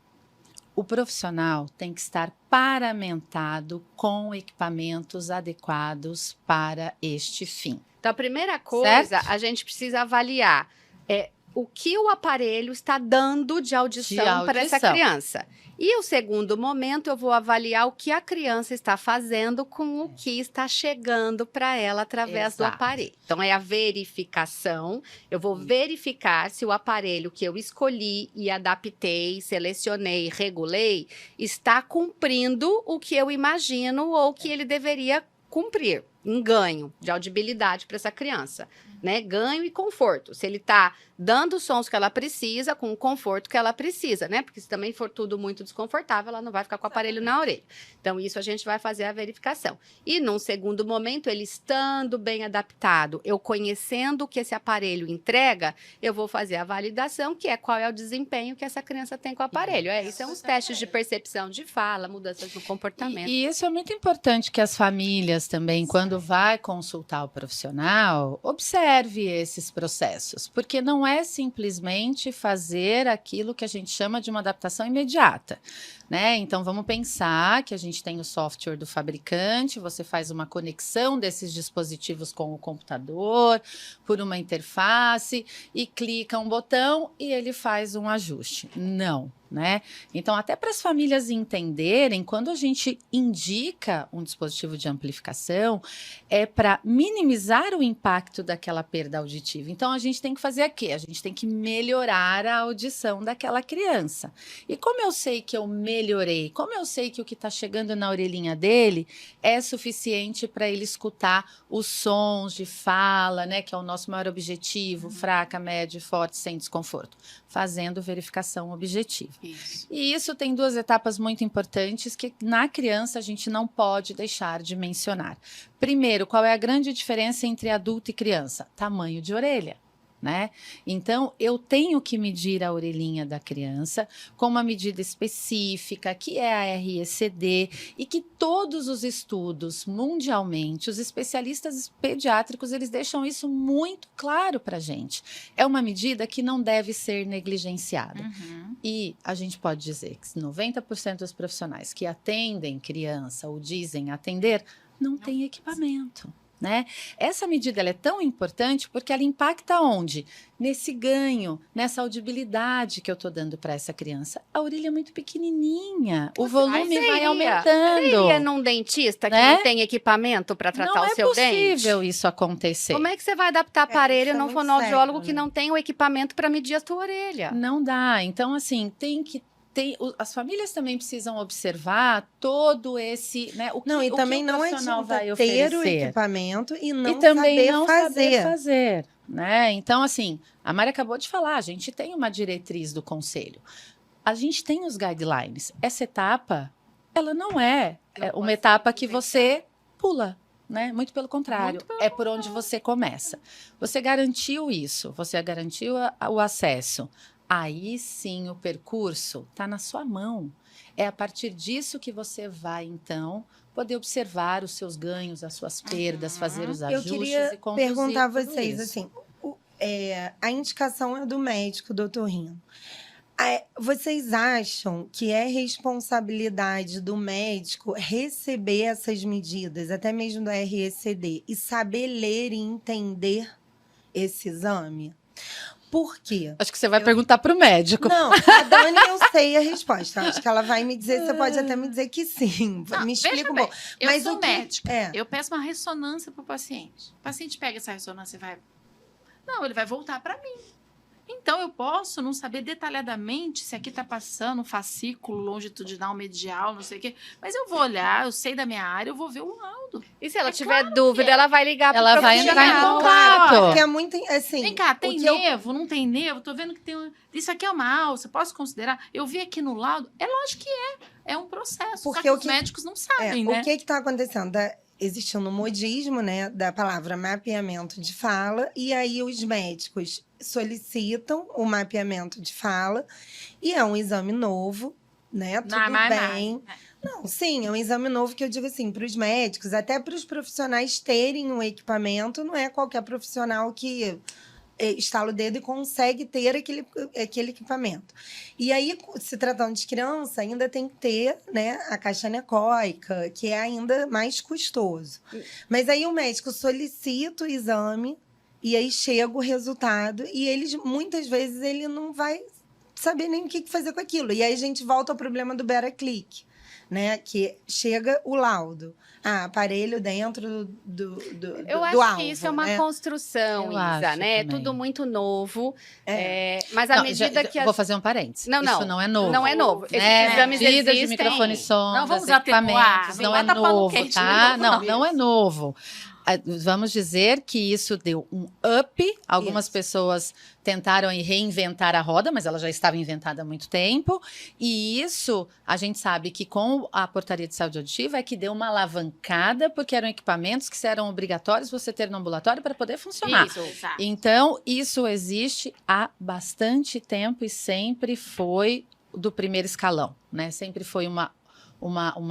o profissional tem que estar paramentado com equipamentos adequados para este fim. Então, a primeira coisa, Certo? a gente precisa avaliar o que o aparelho está dando de audição para essa criança. E o segundo momento, eu vou avaliar o que a criança está fazendo com o que está chegando para ela através do aparelho. Então, é a verificação. Eu vou verificar se o aparelho que eu escolhi e adaptei, selecionei, regulei, está cumprindo o que eu imagino ou que ele deveria cumprir. Um ganho de audibilidade para essa criança, né? Ganho e conforto. Se ele está dando os sons que ela precisa, com o conforto que ela precisa, né? Porque se também for tudo muito desconfortável, ela não vai ficar com o aparelho na orelha. Então, isso a gente vai fazer a verificação. E, num segundo momento, ele estando bem adaptado, eu conhecendo o que esse aparelho entrega, eu vou fazer a validação, que é qual é o desempenho que essa criança tem com o aparelho. Isso são os testes de percepção de fala, mudanças no comportamento. E isso é muito importante que as famílias também, quando vai consultar o profissional, observe esses processos, porque não é simplesmente fazer aquilo que a gente chama de uma adaptação imediata, né? Então vamos pensar que a gente tem o software do fabricante, você faz uma conexão desses dispositivos com o computador por uma interface e clica um botão e ele faz um ajuste. Não. Né? Então, até para as famílias entenderem, quando a gente indica um dispositivo de amplificação, é para minimizar o impacto daquela perda auditiva. Então, a gente tem que fazer o quê? A gente tem que melhorar a audição daquela criança. E como eu sei que eu melhorei? Como eu sei que o que está chegando na orelhinha dele é suficiente para ele escutar os sons de fala, né? Que é o nosso maior objetivo, fraca, média, forte, sem desconforto. Fazendo verificação objetiva. Isso. E isso tem duas etapas muito importantes que na criança a gente não pode deixar de mencionar. Primeiro, qual é a grande diferença entre adulto e criança? Tamanho de orelha. Né? Então, eu tenho que medir a orelhinha da criança com uma medida específica, que é a RECD, e que todos os estudos mundialmente, os especialistas pediátricos, eles deixam isso muito claro para a gente. É uma medida que não deve ser negligenciada. Uhum. E a gente pode dizer que 90% dos profissionais que atendem criança ou dizem atender, não tem equipamento. Né? Essa medida ela é tão importante porque ela impacta onde? Nesse ganho, nessa audibilidade que eu estou dando para essa criança. A orelha é muito pequenininha, o volume vai aumentando. Seria num dentista que não tem equipamento para tratar o seu dente? Não é possível isso acontecer. Como é que você vai adaptar aparelho isso é num muito fonoaudiólogo sério, que né? não tem o equipamento para medir a sua orelha? Não dá. Então, assim, as famílias também precisam observar todo esse, né, o que Não, e o também que o não profissional vai adianta ter o oferecer. equipamento e não também saber não fazer. saber fazer, né? Então, assim, a Mari acabou de falar, a gente tem uma diretriz do conselho. A gente tem os guidelines. Essa etapa, ela não é uma etapa que você pula. Né? Muito pelo contrário, é por onde você começa. Você garantiu isso, você garantiu o acesso. Aí sim o percurso está na sua mão. É a partir disso que você vai, então, poder observar os seus ganhos, as suas perdas, fazer os Eu ajustes queria e conduzir perguntar a tudo vocês, isso. assim, a indicação é do médico, doutor Rino. Vocês acham que é responsabilidade do médico receber essas medidas, até mesmo do RECD, e saber ler e entender esse exame? Por quê? Acho que você vai perguntar para o médico. Não, a Dani eu sei a resposta. Acho que ela vai me dizer, você pode até me dizer que sim. Não, Me explica veja um bem, pouco. eu Mas sou o que- médica. é. Eu peço uma ressonância para o paciente. O paciente pega essa ressonância e vai... Não, ele vai voltar para mim. Então, eu posso não saber detalhadamente se aqui está passando um fascículo longitudinal, medial, não sei o quê. Mas eu vou olhar, eu sei da minha área, eu vou ver o laudo. E se ela É tiver claro dúvida, que é. ela vai ligar Ela pro vai entrar em profissional. contato. Porque é muito, assim... Vem cá, o tem que eu- nervo, não tem nervo? Tô vendo que tem... Isso aqui é uma alça, posso considerar? Eu vi aqui no laudo. É lógico que é. É um processo. Porque só que o os que- médicos não sabem, né? O que está acontecendo? Existindo um modismo, né, da palavra mapeamento de fala, e aí os médicos solicitam o mapeamento de fala, e é um exame novo, né? Tudo bem. Não, sim, é um exame novo que eu digo assim, para os médicos, até para os profissionais terem um equipamento, não é qualquer profissional que estala o dedo e consegue ter aquele equipamento. E aí, se tratando de criança, ainda tem que ter, né, a caixa anecoica, que é ainda mais custoso. Mas aí o médico solicita o exame e aí chega o resultado, e muitas vezes, ele não vai saber nem o que fazer com aquilo. E aí a gente volta ao problema do better click, né? Que chega o laudo. Aparelho dentro do Eu do acho alvo, que isso é uma né? construção, Eu Isa, acho né? É também. tudo muito novo. É. Mas à Não, medida que vou fazer um parênteses. Não, Isso não é novo. Não é novo. Esses Né? exames Medidas de existem. microfone sondas, Não vamos equipamentos, atenuar, não não é bota pano novo, quente tá? de novo, Não é novo. Vamos dizer que isso deu um up. Algumas Isso. pessoas tentaram aí reinventar a roda, mas ela já estava inventada há muito tempo. E isso, a gente sabe que com a portaria de saúde auditiva é que deu uma alavancada, porque eram equipamentos que eram obrigatórios você ter no ambulatório para poder funcionar. Isso. Exato. Então, isso existe há bastante tempo e sempre foi do primeiro escalão, né? Sempre foi uma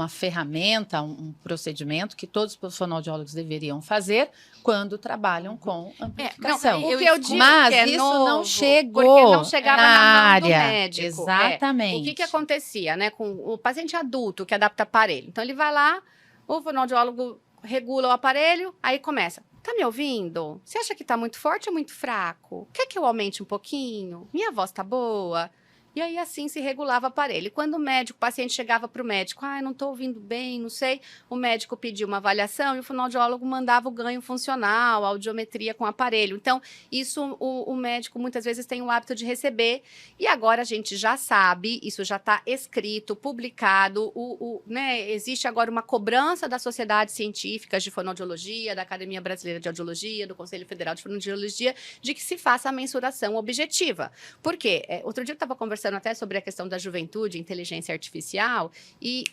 ferramenta, um procedimento que todos os fonoaudiólogos deveriam fazer quando trabalham com amplificação. O que eu digo Mas que é isso novo, não chegou porque não chegava na na mão do área. médico. Exatamente. O que acontecia, né, com o paciente adulto que adapta aparelho? Então ele vai lá, o fonoaudiólogo regula o aparelho, aí começa. Tá me ouvindo? Você acha que tá muito forte ou muito fraco? Quer que eu aumente um pouquinho? Minha voz tá boa? E aí, assim, se regulava o aparelho. E quando o paciente chegava para o médico, não estou ouvindo bem, não sei, o médico pedia uma avaliação e o fonoaudiólogo mandava o ganho funcional, a audiometria com o aparelho. Então, isso o médico muitas vezes tem o hábito de receber. E agora a gente já sabe, isso já está escrito, publicado, né, existe agora uma cobrança das sociedades científicas de fonoaudiologia, da Academia Brasileira de Audiologia, do Conselho Federal de Fonoaudiologia, de que se faça a mensuração objetiva. Por quê? Outro dia eu estava conversando até sobre a questão da juventude, inteligência artificial, e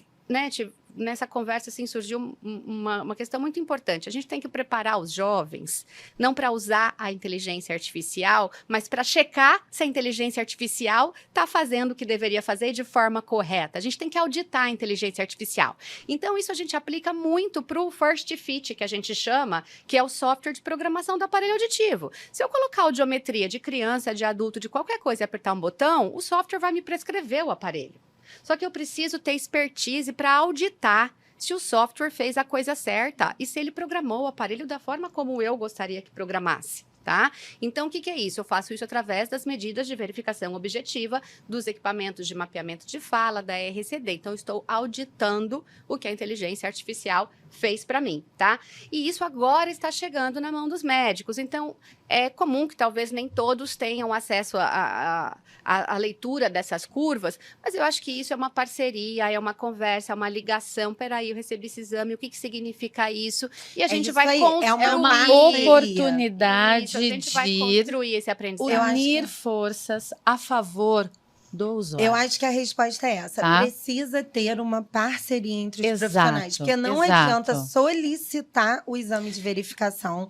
nessa conversa assim, surgiu uma questão muito importante. A gente tem que preparar os jovens, não para usar a inteligência artificial, mas para checar se a inteligência artificial está fazendo o que deveria fazer de forma correta. A gente tem que auditar a inteligência artificial. Então, isso a gente aplica muito para o First Fit, que a gente chama, que é o software de programação do aparelho auditivo. Se eu colocar audiometria de criança, de adulto, de qualquer coisa e apertar um botão, o software vai me prescrever o aparelho. Só que eu preciso ter expertise para auditar se o software fez a coisa certa e se ele programou o aparelho da forma como eu gostaria que programasse. Tá? Então, o que é isso? Eu faço isso através das medidas de verificação objetiva dos equipamentos de mapeamento de fala, da RCD. Então, eu estou auditando o que a inteligência artificial fez para mim, tá? E isso agora está chegando na mão dos médicos. Então, é comum que talvez nem todos tenham acesso à leitura dessas curvas, mas eu acho que isso é uma parceria, é uma conversa, é uma ligação. Peraí, eu recebi esse exame, o que significa isso? E a gente isso vai aí, construir. é uma oportunidade Isso, a gente vai de construir esse aprendizado. Eu acho unir que- forças a favor do usuário. Eu acho que a resposta é essa. Tá? Precisa ter uma parceria entre os Exato, profissionais. Porque não exato. adianta solicitar o exame de verificação.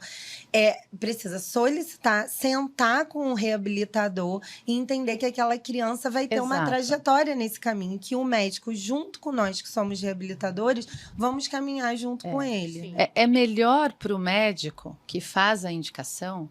Precisa solicitar, sentar com o reabilitador e entender que aquela criança vai ter uma Exato. trajetória nesse caminho. Que o médico, junto com nós que somos reabilitadores, vamos caminhar junto com ele. Sim. É melhor para o médico que faz a indicação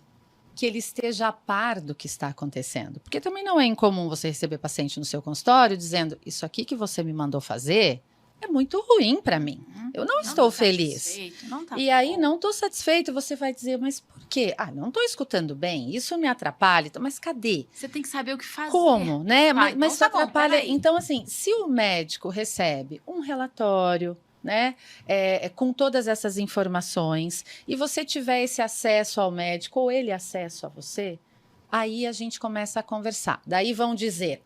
que ele esteja a par do que está acontecendo. Porque também não é incomum você receber paciente no seu consultório dizendo: isso aqui que você me mandou fazer é muito ruim para mim. Eu não estou tá feliz. satisfeito, não tá E aí, bom. não estou satisfeito. Você vai dizer: mas por quê? Não estou escutando bem, isso me atrapalha. Então, mas cadê? Você tem que saber o que fazer. Como, né? Mas então isso tá bom, atrapalha. peraí. Então, assim, se o médico recebe um relatório, né, com todas essas informações, e você tiver esse acesso ao médico, ou ele acesso a você, aí a gente começa a conversar. Daí vão dizer: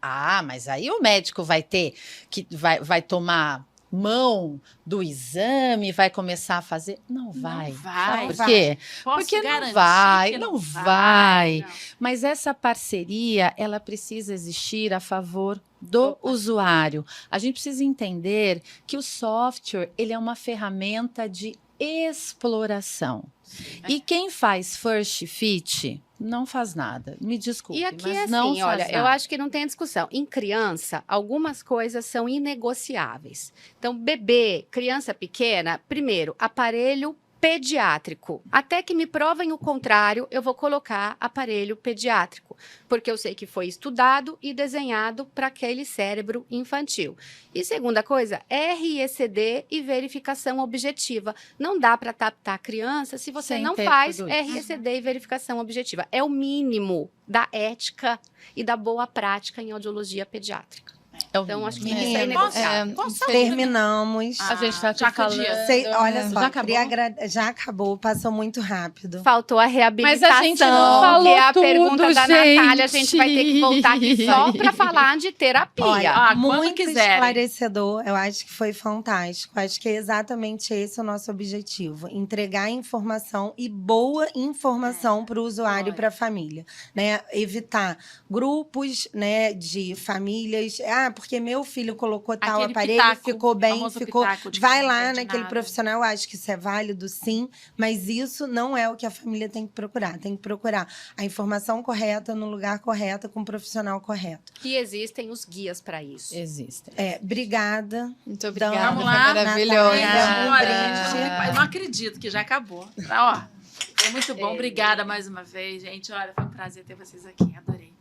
mas aí o médico vai ter que vai tomar mão do exame, vai começar a fazer. Não vai. vai. Sabe por quê? Posso Porque não garantir vai, que não vai. Não. Mas essa parceria, ela precisa existir a favor do usuário. A gente precisa entender que o software, ele é uma ferramenta de exploração. E quem faz First Fit não faz nada. Me desculpe, E aqui mas é não assim, faz olha, nada. eu acho que não tem discussão. Em criança, algumas coisas são inegociáveis. Então, bebê, criança pequena, primeiro, aparelho pediátrico. Até que me provem o contrário, eu vou colocar aparelho pediátrico, porque eu sei que foi estudado e desenhado para aquele cérebro infantil. E segunda coisa, RECD e verificação objetiva. Não dá para adaptar a criança se você Sem não ter faz tudo isso. RECD e verificação objetiva. É o mínimo da ética e da boa prática em audiologia pediátrica. É o Então, acho que mínimo. isso é negociável. Terminamos. A gente tá já aqui falando. Olha só, Já acabou? já acabou, passou muito rápido. Faltou a reabilitação, Mas a gente não falou que é a tudo, pergunta da gente. Natália. A gente vai ter que voltar aqui só para falar de terapia. Olha, Ah, quando muito quiserem. esclarecedor, eu acho que foi fantástico. Acho que é exatamente esse o nosso objetivo: entregar informação e boa informação para o usuário e para a família, né? Evitar grupos, né, de famílias. Ah, porque meu filho colocou tal Aquele aparelho, pitaco, ficou bem, famoso ficou. pitaco de Vai quem não lá entende naquele nada. profissional. Eu acho que isso é válido, sim, mas isso não é o que a família tem que procurar. Tem que procurar a informação correta, no lugar correto, com o profissional correto. E existem os guias para isso. Existem. Obrigada. Muito obrigada, Vamos foi lá, maravilhoso. Natália. Olha, gente, eu não acredito que já acabou. Tá, ó. Foi muito bom. Obrigada mais uma vez, gente. Olha, foi um prazer ter vocês aqui. Adorei.